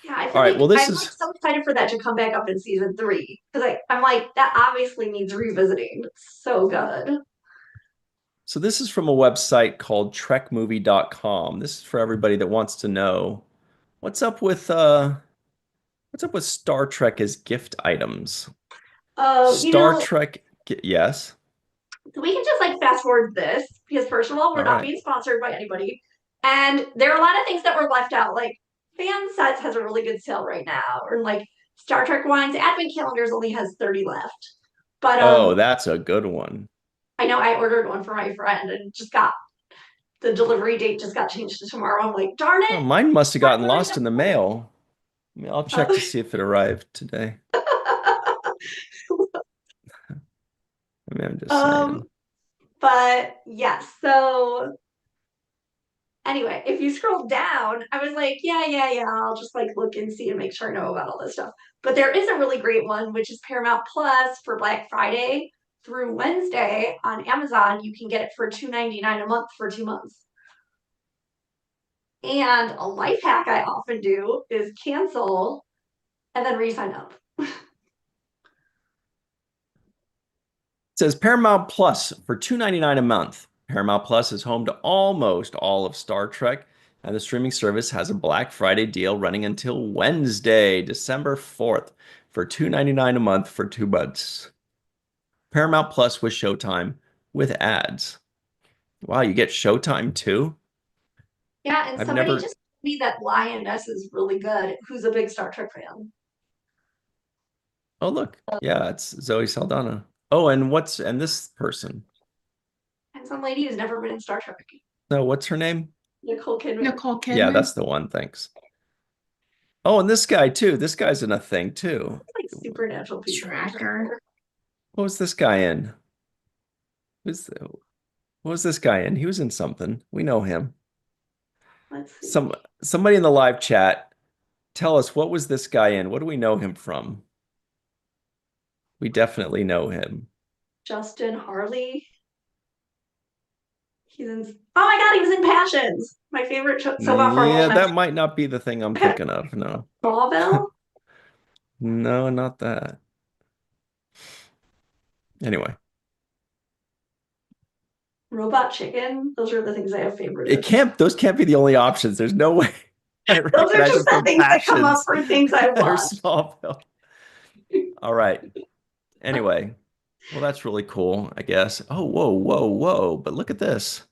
Speaker 2: Yeah, I
Speaker 1: All
Speaker 2: feel
Speaker 1: right,
Speaker 2: like
Speaker 1: well, this
Speaker 2: I'm like
Speaker 1: is
Speaker 2: so excited for that to come back up in season 3 because I'm like that obviously needs revisiting. It's so good.
Speaker 1: this is from a website called trekmovie.com. This is for everybody that wants to know what's up with Star Trek as gift items.
Speaker 2: You
Speaker 1: Star
Speaker 2: know,
Speaker 1: Trek, yes.
Speaker 2: so we can just like fast forward this because first of all, we're
Speaker 1: All
Speaker 2: not
Speaker 1: right.
Speaker 2: being sponsored by anybody, and there are a lot of things that were left out. Like Fan Sets has a really good sale right now, or like Star Trek Wines Advent Calendars only has 30 left. But
Speaker 1: Oh, that's a good one.
Speaker 2: I know I ordered one for my friend and just got the delivery date just got changed to tomorrow. I'm like, darn
Speaker 1: Oh,
Speaker 2: it!
Speaker 1: mine must have gotten
Speaker 2: I'm already
Speaker 1: lost in the mail. I mean, I'll check to see if it arrived today. I mean, I'm just saying.
Speaker 2: But yes, so anyway, if you scroll down, I was like, yeah, I'll just like look and see and make sure I know about all this stuff. But there is a really great one, which is Paramount Plus for Black Friday through Wednesday on Amazon. You can get it for $2.99 a month for 2 months. And a life hack I often do is cancel and then re-sign up.
Speaker 1: It says Paramount Plus for $2.99 a month. Paramount Plus is home to almost all of Star Trek, and the streaming service has a Black Friday deal running until Wednesday, December 4th, for $2.99 a month for 2 months. Paramount Plus with Showtime with ads. Wow, you get Showtime too?
Speaker 2: Yeah, and
Speaker 1: I've
Speaker 2: somebody
Speaker 1: never.
Speaker 2: just told me that Lioness is really good, who's a big Star Trek fan.
Speaker 1: Oh, look. Yeah, it's Zoe Saldana. Oh, and this person?
Speaker 2: And some lady who's never been in Star Trek.
Speaker 1: No, what's her name?
Speaker 2: Nicole Kidman.
Speaker 3: Nicole
Speaker 1: Yeah,
Speaker 3: Kidman.
Speaker 1: that's the one. Thanks. Oh, and this guy too. This guy's in a thing too.
Speaker 2: Like supernatural people.
Speaker 3: Tracker.
Speaker 1: What was this guy in? What was this guy in? He was in something. We know him.
Speaker 2: Let's see.
Speaker 1: Somebody in the live chat, tell us what was this guy in? What do we know him from? We definitely know him.
Speaker 2: Justin Harley. He's in. Oh my God, he was in Passions. My favorite soap opera.
Speaker 1: Yeah, that might not be the thing I'm thinking of. No.
Speaker 2: Smallville.
Speaker 1: No, not that. Anyway,
Speaker 2: Robot Chicken. Those are the things I have favorites.
Speaker 1: those can't be the only options. There's no way I
Speaker 2: Those are
Speaker 1: recognize
Speaker 2: just
Speaker 1: him
Speaker 2: the
Speaker 1: from
Speaker 2: things that come up
Speaker 1: Passions
Speaker 2: for things I
Speaker 1: or
Speaker 2: watch.
Speaker 1: Smallville. All right. Anyway, well, that's really cool, I guess. Oh, whoa, whoa, whoa. But look at this.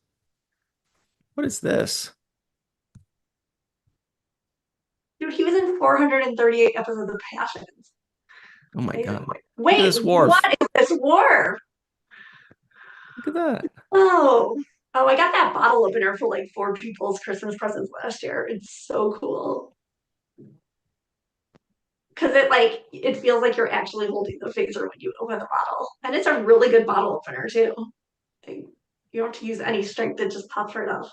Speaker 1: What is this?
Speaker 2: Dude, he was in 438 episodes of Passions.
Speaker 1: Oh my God. Look at
Speaker 2: Wait,
Speaker 1: this wharf.
Speaker 2: what is this war?
Speaker 1: Look at that.
Speaker 2: Oh, Oh, I got that bottle opener for like 4 people's Christmas presents last year. It's so cool. Because it feels like you're actually holding the phaser when you open the bottle. And it's a really good bottle opener too. Like, you don't have to use any strength, it just pops right off.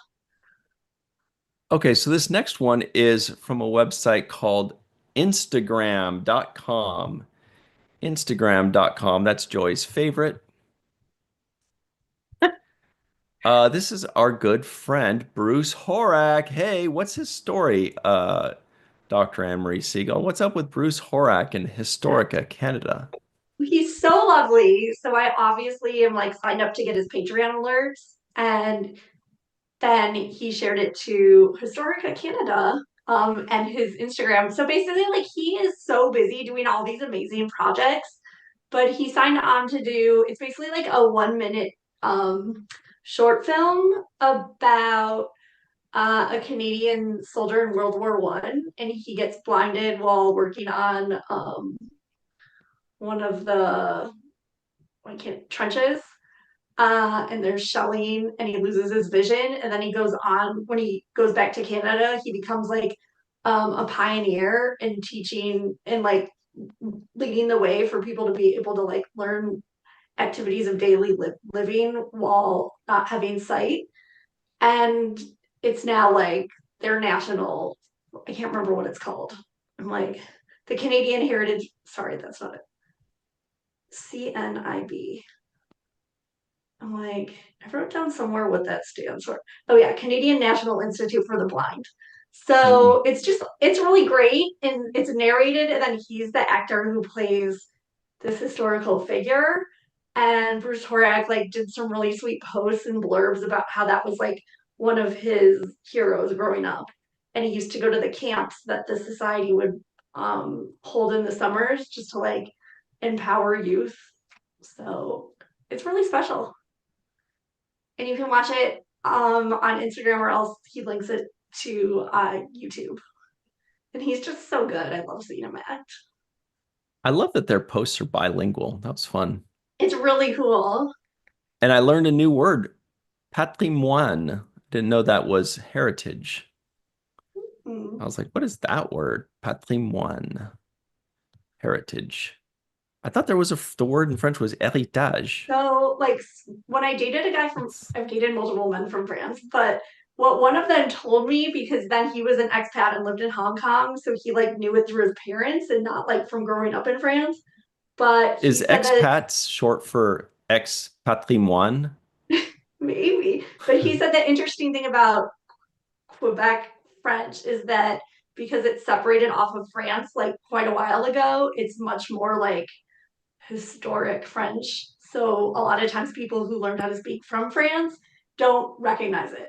Speaker 1: Okay, so this next one is from a website called Instagram.com. Instagram.com, that's Joy's favorite. This is our good friend Bruce Horak. Hey, what's his story? Dr. Anne-Marie Siegel. What's up with Bruce Horak in Historica, Canada?
Speaker 2: He's so lovely. So I obviously am like signed up to get his Patreon alerts. And then he shared it to Historica Canada and his Instagram. So basically, like he is so busy doing all these amazing projects, but he signed on to do it's basically like a 1 minute short film about a Canadian soldier in World War One, and he gets blinded while working on one of the I can't trenches and there's shelling and he loses his vision and then he goes on when he goes back to Canada he becomes like a pioneer in teaching and like leading the way for people to be able to like learn activities of daily living while not having sight and it's now like their national I can't remember what it's called I'm like the Canadian Heritage sorry that's not it CNIB I'm like, I wrote down somewhere what that stands for. Oh yeah, Canadian National Institute for the Blind.
Speaker 1: Mm.
Speaker 2: So it's really great and it's narrated and then he's the actor who plays this historical figure. And Bruce Horak like did some really sweet posts and blurbs about how that was like one of his heroes growing up. And he used to go to the camps that the society would hold in the summers just to like empower youth. So it's really special and you can watch it on Instagram or else he links it to YouTube. And he's just so good. I love seeing him act.
Speaker 1: I love that their posts are bilingual. That was fun.
Speaker 2: It's really cool.
Speaker 1: And I learned a new word, patrimoine. Didn't know that was heritage. I
Speaker 2: Mm.
Speaker 1: was like, what is that word? Patrimoine, heritage. I thought there was the word in French was héritage.
Speaker 2: So like when I dated a guy from
Speaker 1: That's
Speaker 2: I've dated multiple men from France, but what one of them told me because then he was an expat and lived in Hong Kong, so he like knew it through his parents and not like from growing up in France. But he
Speaker 1: is
Speaker 2: said that
Speaker 1: expats short for ex patrimoine?
Speaker 2: maybe, but he said the interesting thing about Quebec French is that because it's separated off of France like quite a while ago, it's much more like historic French. So a lot of times people who learn how to speak from France don't recognize it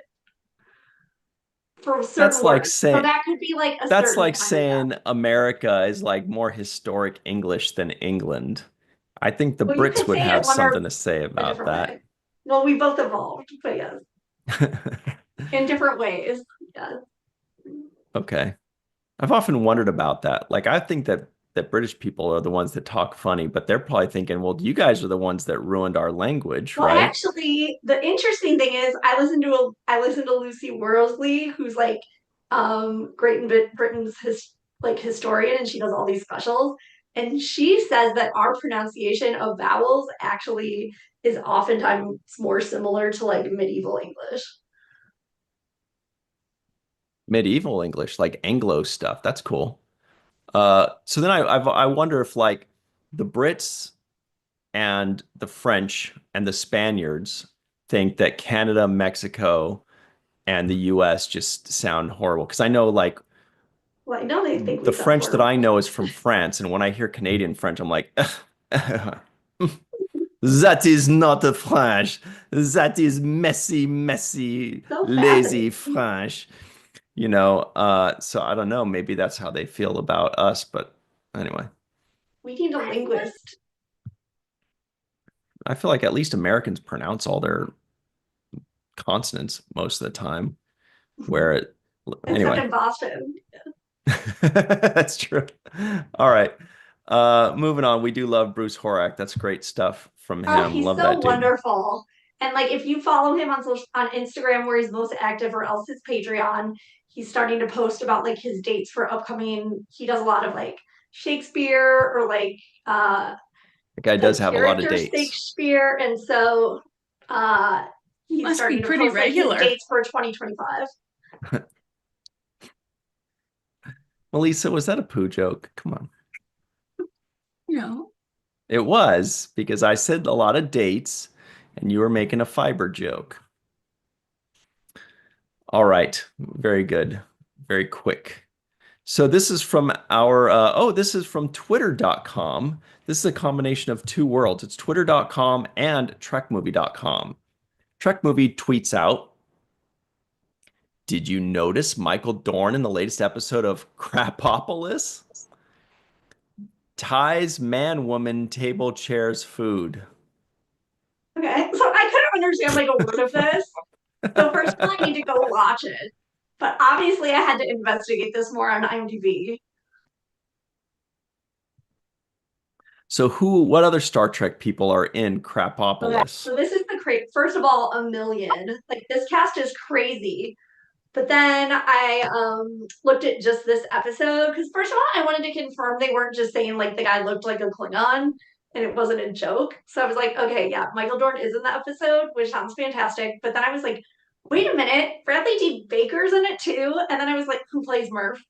Speaker 2: for
Speaker 1: That's
Speaker 2: certain
Speaker 1: like
Speaker 2: words. So
Speaker 1: saying
Speaker 2: that could be like a
Speaker 1: that's
Speaker 2: certain
Speaker 1: like
Speaker 2: kind of
Speaker 1: saying America is like more historic English than England. I think the
Speaker 2: well, you
Speaker 1: Brits
Speaker 2: could
Speaker 1: would
Speaker 2: say it
Speaker 1: have
Speaker 2: one or
Speaker 1: something to say
Speaker 2: a
Speaker 1: about
Speaker 2: different
Speaker 1: that.
Speaker 2: way. Well, we both evolved, but yes, in different ways. Yeah.
Speaker 1: Okay. I've often wondered about that. Like I think that British people are the ones that talk funny, but they're probably thinking, well, you guys are the ones that ruined our language,
Speaker 2: Well,
Speaker 1: right?
Speaker 2: actually, the interesting thing is, I listened to Lucy Worsley, who's like Britain's like historian, and she does all these specials. And she says that our pronunciation of vowels actually is oftentimes more similar to like medieval English.
Speaker 1: Medieval English, like Anglo stuff. That's cool. So then I wonder if like the Brits and the French and the Spaniards think that Canada, Mexico, and the US just sound horrible. Because I know like
Speaker 2: Well, I know they think
Speaker 1: the
Speaker 2: we sound
Speaker 1: French that I
Speaker 2: horrible.
Speaker 1: know is from France, and when I hear Canadian French, I'm like, that is not a French. That is messy, messy,
Speaker 2: So
Speaker 1: lazy
Speaker 2: fascinating.
Speaker 1: French. So I don't know. Maybe that's how they feel about us. But anyway,
Speaker 2: We need a linguist,
Speaker 1: I feel like at least Americans pronounce all their consonants most of the time. Where it,
Speaker 2: except
Speaker 1: anyway,
Speaker 2: in Boston.
Speaker 1: that's true. All right. Moving on. We do love Bruce Horak. That's great stuff from
Speaker 2: Oh,
Speaker 1: him.
Speaker 2: he's
Speaker 1: Love
Speaker 2: so
Speaker 1: that dude.
Speaker 2: wonderful. And like if you follow him on social on Instagram where he's most active or else his Patreon, he's starting to post about like his dates for upcoming. He does a lot of like Shakespeare or like
Speaker 1: The guy
Speaker 2: the
Speaker 1: does have a lot of
Speaker 2: character
Speaker 1: dates.
Speaker 2: Shakespeare, and so he's
Speaker 3: Must be
Speaker 2: starting to
Speaker 3: pretty
Speaker 2: post like his
Speaker 3: regular.
Speaker 2: dates for 2025.
Speaker 1: Melissa, was that a poo joke? Come on.
Speaker 3: No.
Speaker 1: It was, because I said a lot of dates and you were making a fiber joke. All right. Very good. Very quick. So this is from our, this is from twitter.com. This is a combination of two worlds. It's twitter.com and trekmovie.com. Trekmovie tweets out, did you notice Michael Dorn in the latest episode of Crapopolis? Ties man, woman, table, chairs, food.
Speaker 2: Okay, so I couldn't understand like a word of this. So first of all, I need to go watch it. But obviously, I had to investigate this more on IMDb.
Speaker 1: So what other Star Trek people are in
Speaker 2: Okay,
Speaker 1: Crapopolis?
Speaker 2: so this is the crazy. First of all, a million. Like this cast is crazy. But then I looked at just this episode because first of all, I wanted to confirm they weren't just saying like the guy looked like a Klingon and it wasn't a joke. So I was like, okay, yeah, Michael Dorn is in the episode, which sounds fantastic. But then I was like, wait a minute, Bradley D. Baker's in it too. And then I was like, who plays Murph?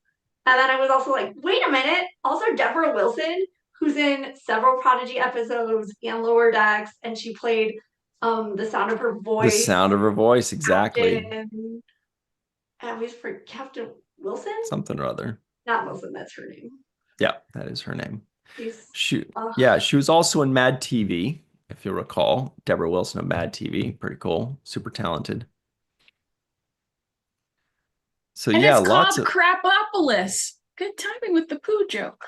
Speaker 2: And then I was also like, wait a minute, also Deborah Wilson, who's in several Prodigy episodes and Lower Decks, and she played the sound of her
Speaker 1: The
Speaker 2: voice.
Speaker 1: sound of her voice, exactly.
Speaker 2: Captain, I always for Captain Wilson?
Speaker 1: Something or other.
Speaker 2: Not Wilson, that's her name.
Speaker 1: Yeah, that is her name.
Speaker 2: She's
Speaker 1: She was also in Mad TV, if you'll recall. Deborah Wilson of Mad TV. Pretty cool. Super talented. So
Speaker 3: And
Speaker 1: yeah,
Speaker 3: it's
Speaker 1: lots
Speaker 3: called
Speaker 1: of
Speaker 3: Crapopolis. Good timing with the poo joke.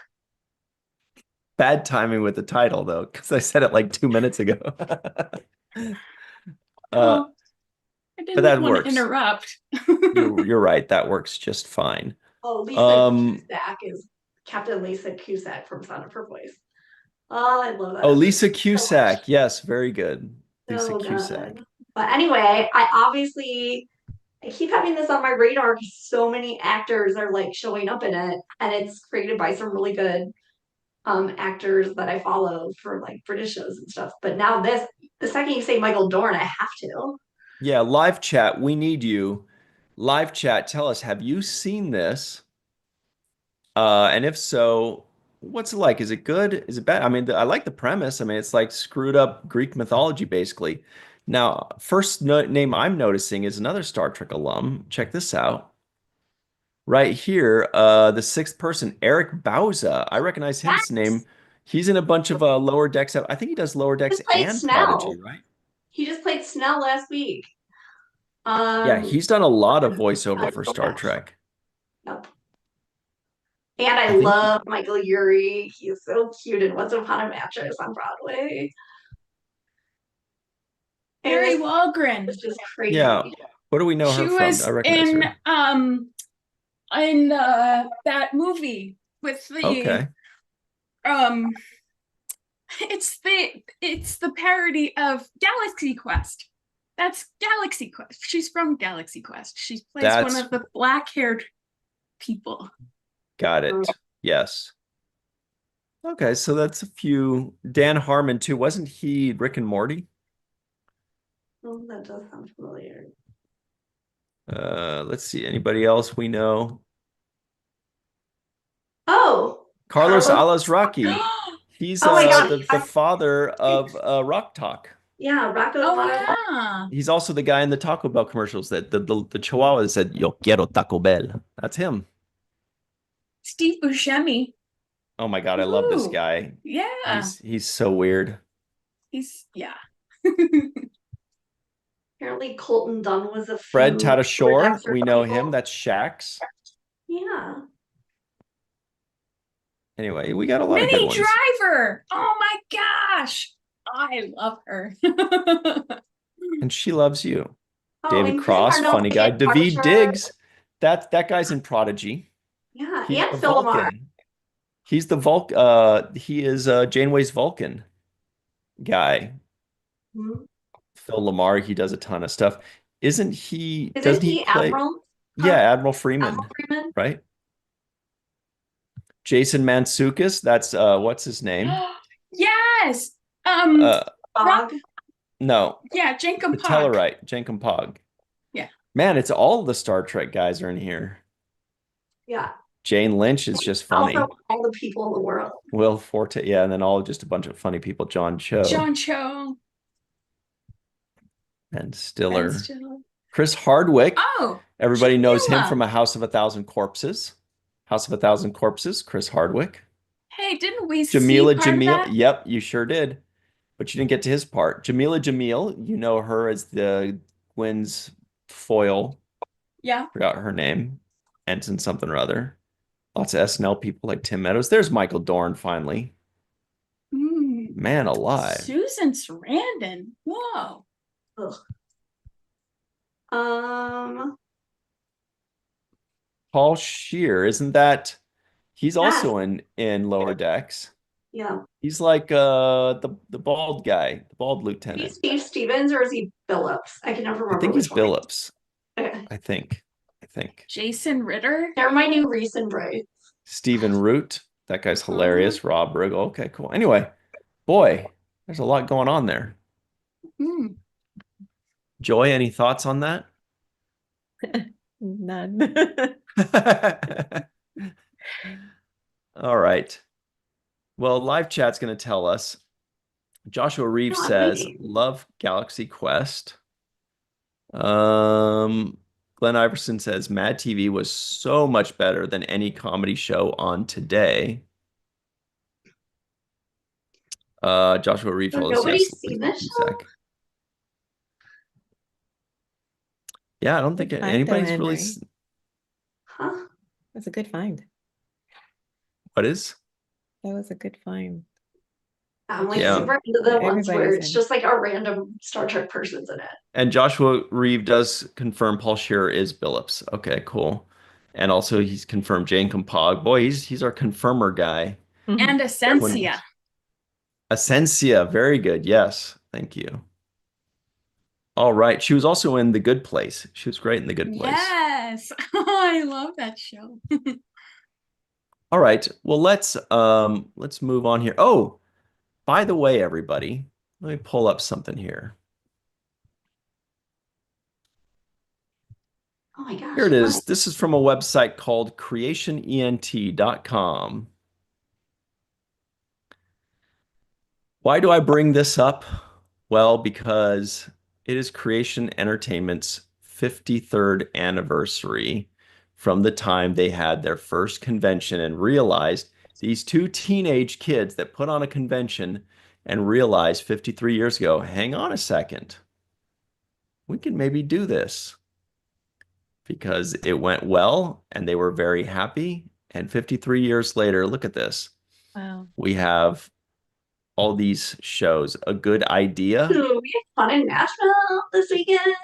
Speaker 1: bad timing with the title though, because I said it like 2 minutes ago.
Speaker 3: Oh, I
Speaker 1: but
Speaker 3: didn't
Speaker 1: that
Speaker 3: want to
Speaker 1: works.
Speaker 3: interrupt.
Speaker 1: You're right. That works just fine.
Speaker 2: Oh, Lisa Cusack is Captain Lisa Cusack from Sound of Her Voice. Oh, I love that.
Speaker 1: Oh, Lisa Cusack. Yes, very good. Lisa
Speaker 2: So
Speaker 1: Cusack.
Speaker 2: good. But anyway, I keep having this on my radar because so many actors are like showing up in it, and it's created by some really good actors that I follow for like British shows and stuff. But now the second you say Michael Dorn, I have to.
Speaker 1: Yeah, live chat. We need you. Live chat. Tell us, have you seen this? And if so, what's it like? Is it good? Is it bad? I mean, I like the premise. I mean, it's like screwed up Greek mythology, basically. Now, first name I'm noticing is another Star Trek alum. Check this out. Right here, the sixth person, Eric Bauza. I recognize his name. He's in a bunch of Lower Decks. I think he does Lower Decks
Speaker 2: Just played
Speaker 1: and
Speaker 2: Snell.
Speaker 1: Prodigy, right?
Speaker 2: He just played Snell last week.
Speaker 1: Yeah, he's done a lot of voiceover for Star Trek.
Speaker 2: Yep. And I love Michael Urie. He's so cute in Once Upon a Mattress on Broadway.
Speaker 3: Mary Walgren.
Speaker 2: It's just crazy.
Speaker 1: Yeah. What do we know
Speaker 3: She
Speaker 1: her from?
Speaker 3: was
Speaker 1: I recognize
Speaker 3: in
Speaker 1: her.
Speaker 3: in that movie with the it's the parody of Galaxy Quest. That's Galaxy Quest. She's from Galaxy Quest. She plays one of the black-haired people.
Speaker 1: Got it. Yes. Okay, so that's a few. Dan Harmon too. Wasn't he Rick and Morty?
Speaker 2: Oh, that does sound familiar.
Speaker 1: Let's see. Anybody else we know?
Speaker 2: Oh,
Speaker 1: Carlos Alazraqui. He's the father of Rock Talk.
Speaker 2: Yeah, Rocco.
Speaker 3: Oh yeah.
Speaker 1: He's also the guy in the Taco Bell commercials that the Chihuahua that said "Yo quiero Taco Bell." That's him.
Speaker 3: Steve Buscemi.
Speaker 1: Oh my God, I love this guy.
Speaker 3: Yeah.
Speaker 1: He's so weird.
Speaker 3: Yeah.
Speaker 2: Apparently Colton Dunn was a
Speaker 1: Fred Tatasciore, we know him. That's Shax.
Speaker 2: Yeah.
Speaker 1: Anyway, we got a lot of good
Speaker 3: Minnie
Speaker 1: ones.
Speaker 3: Driver. Oh my gosh. I love her.
Speaker 1: And she loves you.
Speaker 2: Oh,
Speaker 1: David Cross, funny guy. David Diggs. That guy's in Prodigy.
Speaker 2: Yeah,
Speaker 1: He's
Speaker 2: and
Speaker 1: the
Speaker 2: Philomar.
Speaker 1: Vulcan. He's the he is Janeway's Vulcan guy.
Speaker 2: Mm-hmm.
Speaker 1: Phil Lamar. He does a ton of stuff. Isn't he?
Speaker 2: Isn't
Speaker 1: Doesn't he
Speaker 2: he
Speaker 1: play?
Speaker 2: Admiral?
Speaker 1: Yeah, Admiral
Speaker 2: Admiral
Speaker 1: Freeman,
Speaker 2: Freeman?
Speaker 1: right? Jason Mantzoukas. That's what's his name?
Speaker 3: Yes. Um,
Speaker 1: Uh,
Speaker 3: Ro-
Speaker 2: Bog?
Speaker 1: no,
Speaker 3: yeah, Jenkum
Speaker 1: the
Speaker 3: Pog.
Speaker 1: Tellarite, Jenkum Pog.
Speaker 3: Yeah.
Speaker 1: Man, it's all the Star Trek guys are in here.
Speaker 2: Yeah.
Speaker 1: Jane Lynch is just funny.
Speaker 2: Also, all the people in the world.
Speaker 1: Will Forte, yeah, and then all just a bunch of funny people. John Cho
Speaker 3: John Cho.
Speaker 1: and
Speaker 3: Ben
Speaker 1: Stiller.
Speaker 3: Stiller.
Speaker 1: Chris Hardwick.
Speaker 3: Oh,
Speaker 1: Everybody knows him
Speaker 3: Jamila.
Speaker 1: from A House of a Thousand Corpses. House of a Thousand Corpses, Chris Hardwick.
Speaker 3: Hey, didn't we
Speaker 1: Jamila
Speaker 3: see part of
Speaker 1: Jamil.
Speaker 3: that?
Speaker 1: Yep, you sure did. But you didn't get to his part. Jamila Jamil, you know her as the Gwen's foil.
Speaker 3: Yeah.
Speaker 1: Forgot her name. Ensign something or other. Lots of SNL people like Tim Meadows. There's Michael Dorn finally.
Speaker 3: Mm.
Speaker 1: Man alive.
Speaker 3: Susan Sarandon. Whoa.
Speaker 2: Ugh. Um,
Speaker 1: Paul Scheer, isn't that he's
Speaker 2: yes.
Speaker 1: also in Lower Decks.
Speaker 2: Yeah.
Speaker 1: He's like the bald guy, the bald
Speaker 2: Is he
Speaker 1: lieutenant.
Speaker 2: Steve Stevens or is he Billups? I can never
Speaker 1: I
Speaker 2: remember
Speaker 1: think he's
Speaker 2: which one.
Speaker 1: Billups.
Speaker 2: Okay.
Speaker 1: I think.
Speaker 3: Jason Ritter.
Speaker 2: They're my new recent Bray.
Speaker 1: Stephen Root. That guy's hilarious. Rob Riggle. Okay, cool. Anyway, boy, there's a lot going on there.
Speaker 3: Mm.
Speaker 1: Joy, any thoughts on that?
Speaker 4: None.
Speaker 1: All right. Well, live chat's going to tell us. Joshua Reeves
Speaker 2: No, I'm
Speaker 1: says,
Speaker 2: waiting.
Speaker 1: love Galaxy Quest. Glenn Iverson says, Mad TV was so much better than any comedy show on today. Joshua Reeves
Speaker 2: So
Speaker 1: told us,
Speaker 2: nobody's
Speaker 1: yes.
Speaker 2: seen
Speaker 1: Lisa
Speaker 2: this show?
Speaker 1: Cusack. Yeah, I don't think
Speaker 4: Good find, though,
Speaker 1: anybody's really.
Speaker 4: Henry.
Speaker 2: Huh?
Speaker 4: That's a good find.
Speaker 1: What is?
Speaker 4: That was a good find.
Speaker 2: I'm like
Speaker 1: Yeah.
Speaker 2: super into the ones where
Speaker 4: Everybody's
Speaker 2: it's
Speaker 4: in.
Speaker 2: just like a random Star Trek person's in it.
Speaker 1: And Joshua Reeve does confirm Paul Scheer is Billups. Okay, cool. And also he's confirmed Jane Campog. Boy, he's our confirmer guy.
Speaker 3: And Essentia.
Speaker 1: Essentia, very good. Yes, thank you. All right. She was also in The Good Place. She was great in The Good Place.
Speaker 3: Yes. I love that show.
Speaker 1: All right. Well, let's move on here. Oh, by the way, everybody, let me pull up something here.
Speaker 2: Oh my gosh.
Speaker 1: Here it is.
Speaker 2: what?
Speaker 1: This is from a website called creationent.com. Why do I bring this up? Well, because it is Creation Entertainment's 53rd anniversary from the time they had their first convention and realized these two teenage kids that put on a convention and realized 53 years ago, hang on a second, we can maybe do this. Because it went well and they were very happy. And 53 years later, look at this.
Speaker 4: Wow.
Speaker 1: We have all these shows. A Good Idea.
Speaker 2: Ooh, we had fun in Nashville this weekend.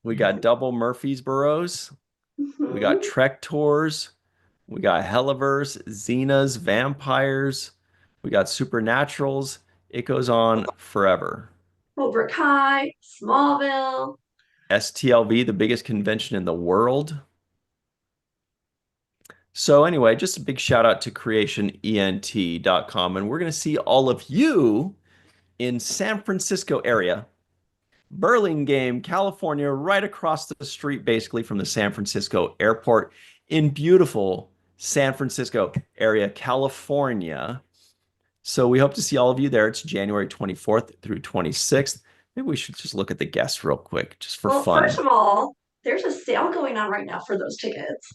Speaker 1: We got Double Murfreesboroughs. We got
Speaker 2: Mhm.
Speaker 1: Trek Tours. We got Helliverse, Xenas, Vampires. We got Supernaturals. It goes on forever.
Speaker 2: Cobra Kai, Smallville.
Speaker 1: STLV, the biggest convention in the world. So anyway, just a big shout out to creationent.com. And we're going to see all of you in San Francisco area, Burlingame, California, right across the street, basically from the San Francisco airport in beautiful San Francisco area, California. So we hope to see all of you there. It's January 24th through 26th. Maybe we should just look at the guests real quick, just for
Speaker 2: Well,
Speaker 1: fun.
Speaker 2: first of all, there's a sale going on right now for those tickets.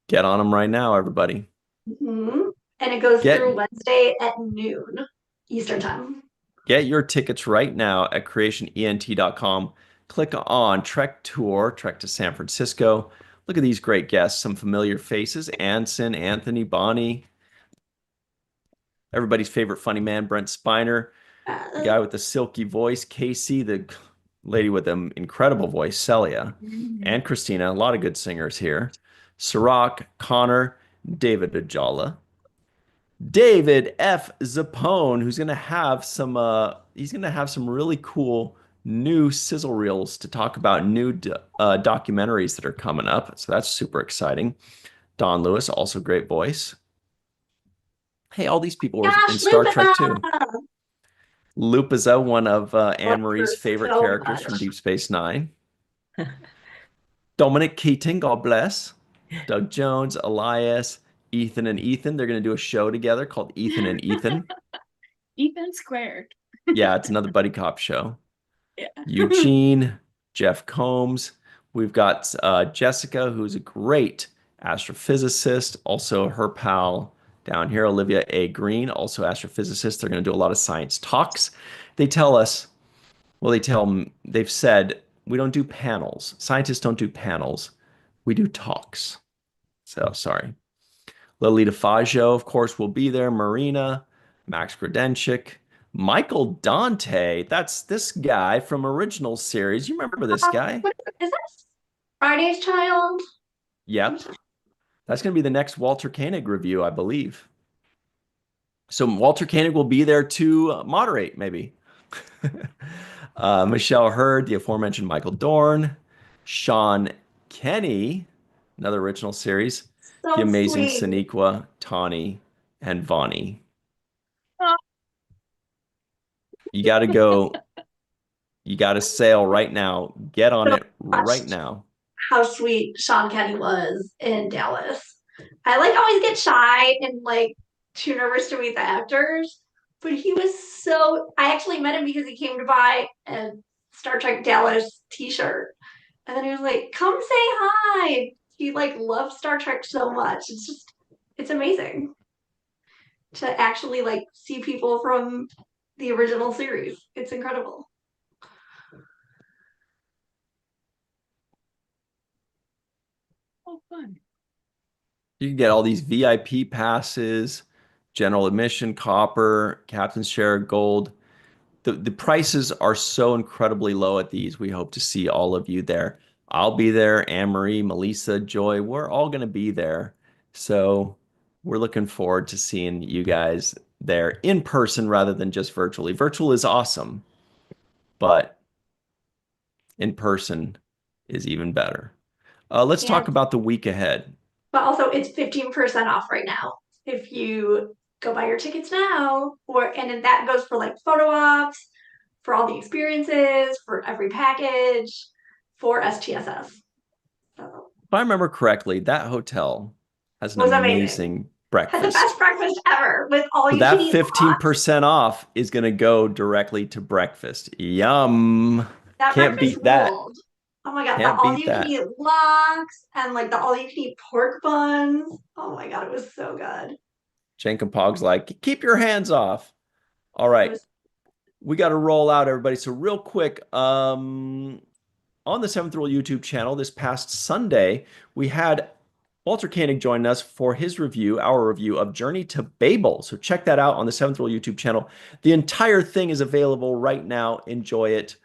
Speaker 1: Get on them right now, everybody.
Speaker 2: And it goes
Speaker 1: Get-
Speaker 2: through Wednesday at noon Eastern time.
Speaker 1: Get your tickets right now at creationent.com. Click on Trek Tour, Trek to San Francisco. Look at these great guests, some familiar faces, Anson, Anthony, Bonnie, everybody's favorite funny man, Brent Spiner, the guy with the silky voice, Casey, the lady with an incredible voice, Celia, and Christina. A lot of good singers here. Sirach, Connor, David Ajala, David F. Zappone, who's gonna have some really cool new sizzle reels to talk about new documentaries that are coming up. So that's super exciting. Don Lewis, also great voice. Hey, all these people were in
Speaker 2: Gosh,
Speaker 1: Star Trek
Speaker 2: Lupita!
Speaker 1: too. Lupiza, one of
Speaker 2: Love
Speaker 1: Anne
Speaker 2: her
Speaker 1: Marie's favorite
Speaker 2: so
Speaker 1: characters from
Speaker 2: much.
Speaker 1: Deep Space Nine. Dominic Keating, God bless. Doug Jones, Elias, Ethan and Ethan. They're going to do a show together called Ethan and Ethan.
Speaker 3: Ethan squared.
Speaker 1: Yeah, it's another buddy cop show.
Speaker 3: Yeah.
Speaker 1: Eugene, Jeff Combs. We've got Jessica, who's a great astrophysicist, also her pal down here, Olivia A. Green, also astrophysicist. They're going to do a lot of science talks. They tell us, well, they've said we don't do panels. Scientists don't do panels. We do talks. So sorry. Lolita Faggio, of course, will be there. Marina, Max Grodenchik, Michael Dante. That's this guy from original series. You remember this guy?
Speaker 2: Is that Friday's Child?
Speaker 1: Yep. That's going to be the next Walter Koenig review, I believe. So Walter Koenig will be there to moderate, maybe. Michelle Hurd, the aforementioned Michael Dorn, Sean Kenny, another original series, the
Speaker 2: So
Speaker 1: amazing
Speaker 2: sweet.
Speaker 1: Sonequa, Tawny, and Vonnie.
Speaker 3: Oh,
Speaker 1: You got to go. You got to sail right now. Get on
Speaker 2: So
Speaker 1: it right
Speaker 2: watched
Speaker 1: now.
Speaker 2: how sweet Sean Kenny was in Dallas. I like always get shy and like too nervous to meet the actors, but he was so. I actually met him because he came to buy a Star Trek Dallas T-shirt, and then he was like, "Come say hi." He like loves Star Trek so much. It's amazing to actually like see people from the original series. It's incredible.
Speaker 3: oh, fun.
Speaker 1: You can get all these VIP passes, general admission, copper, captain's share, gold. The prices are so incredibly low at these. We hope to see all of you there. I'll be there. Anne Marie, Melissa, Joy, we're all going to be there. So we're looking forward to seeing you guys there in person rather than just virtually. Virtual is awesome, but in person is even better. Let's
Speaker 2: And
Speaker 1: talk about the week ahead.
Speaker 2: but also it's 15% off right now if you go buy your tickets now. Or and then that goes for like photo ops, for all the experiences, for every package, for STSS. So
Speaker 1: If I remember correctly, that hotel has an
Speaker 2: it was amazing.
Speaker 1: amazing
Speaker 2: Had the best
Speaker 1: breakfast.
Speaker 2: breakfast ever with all
Speaker 1: So
Speaker 2: you can
Speaker 1: that
Speaker 2: eat box.
Speaker 1: 15% off is going to go directly to breakfast. Yum.
Speaker 2: That
Speaker 1: Can't
Speaker 2: breakfast
Speaker 1: beat that.
Speaker 2: ruled. Oh my god, the
Speaker 1: Can't
Speaker 2: all
Speaker 1: beat
Speaker 2: you can
Speaker 1: that.
Speaker 2: eat lox and like the all you can eat pork buns. Oh my god, it was so good.
Speaker 1: Jenkin Pog's like, keep your hands off. All
Speaker 2: It
Speaker 1: right.
Speaker 2: was
Speaker 1: We got to roll out, everybody. So real quick, on the Seventh Rule YouTube channel this past Sunday, we had Walter Koenig join us for his review, our review of Journey to Babel. So check that out on the Seventh Rule YouTube channel. The entire thing is available right now. Enjoy it.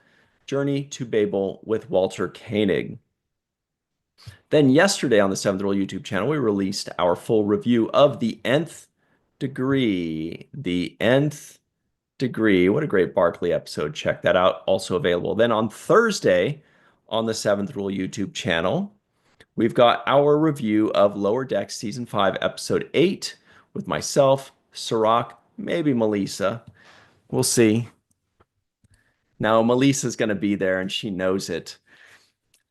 Speaker 1: Journey to Babel with Walter Koenig. Then yesterday on the Seventh Rule YouTube channel, we released our full review of The Nth Degree. The Nth Degree. What a great Barkley episode. Check that out. Also available. Then on Thursday on the Seventh Rule YouTube channel, we've got our review of Lower Decks Season 5, Episode 8 with myself, Horak, maybe Melissa. We'll see. Now, Melissa's going to be there and she knows it.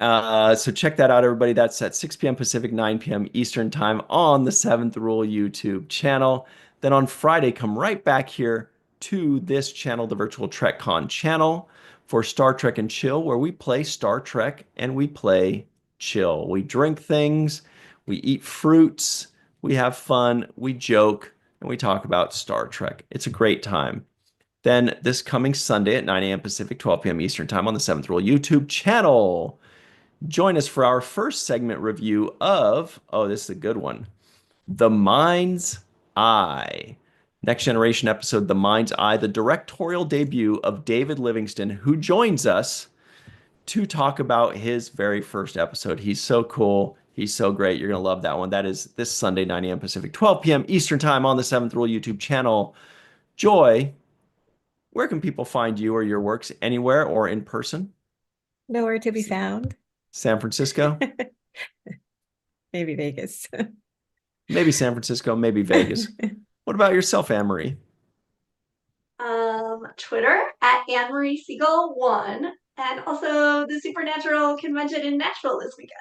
Speaker 1: So check that out, everybody. That's at 6 p.m. Pacific, 9 p.m. Eastern Time on the Seventh Rule YouTube channel. Then on Friday, come right back here to this channel, the Virtual TrekCon channel, for Star Trek and Chill, where we play Star Trek and we play chill. We drink things, we eat fruits, we have fun, we joke, and we talk about Star Trek. It's a great time. Then this coming Sunday at 9 a.m. Pacific, 12 p.m. Eastern Time on the Seventh Rule YouTube channel. Join us for our first segment review of, oh, this is a good one, The Mind's Eye. Next Generation episode, The Mind's Eye, the directorial debut of David Livingston, who joins us to talk about his very first episode. He's so cool. He's so great. You're going to love that one. That is this Sunday, 9 a.m. Pacific, 12 p.m. Eastern Time on the Seventh Rule YouTube channel. Joy, where can people find you or your works anywhere or in person?
Speaker 4: Nowhere to be found.
Speaker 1: San Francisco?
Speaker 4: Maybe Vegas.
Speaker 1: Maybe San Francisco, maybe Vegas. What about yourself, Anne-Marie?
Speaker 2: Twitter at Anne-Marie Siegel 1, and also the Supernatural convention in Nashville this weekend.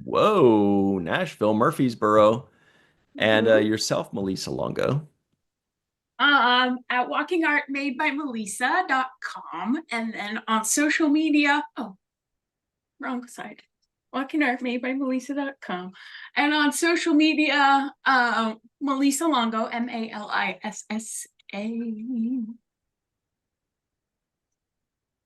Speaker 1: Whoa, Nashville, Murfreesboro. And
Speaker 2: Mhm.
Speaker 1: yourself, Melissa Longo.
Speaker 3: At walkingartmadebymelissa.com, and then on social media, oh, wrong side. walkingartmadebymelissa.com, and on social media, Melissa Longo, Malissa.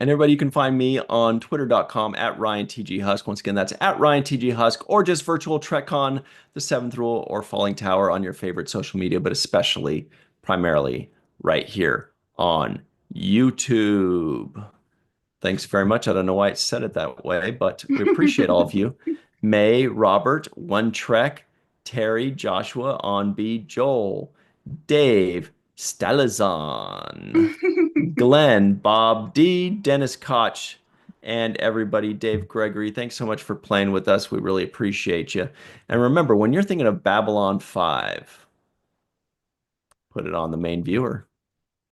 Speaker 1: And everybody, you can find me on twitter.com at RyanTGHusk. Once again, that's at RyanTGHusk, or just virtual TrekCon, the Seventh Rule, or Falling Tower on your favorite social media, but especially, primarily, right here on YouTube. Thanks very much. I don't know why it said it that way, but we appreciate all of you. May, Robert, One Trek, Terry, Joshua, On B, Joel, Dave, Stalazon, Glenn, Bob D, Dennis Koch, and everybody, Dave Gregory. Thanks so much for playing with us. We really appreciate you. And remember, when you're thinking of Babylon 5, put it on the main viewer.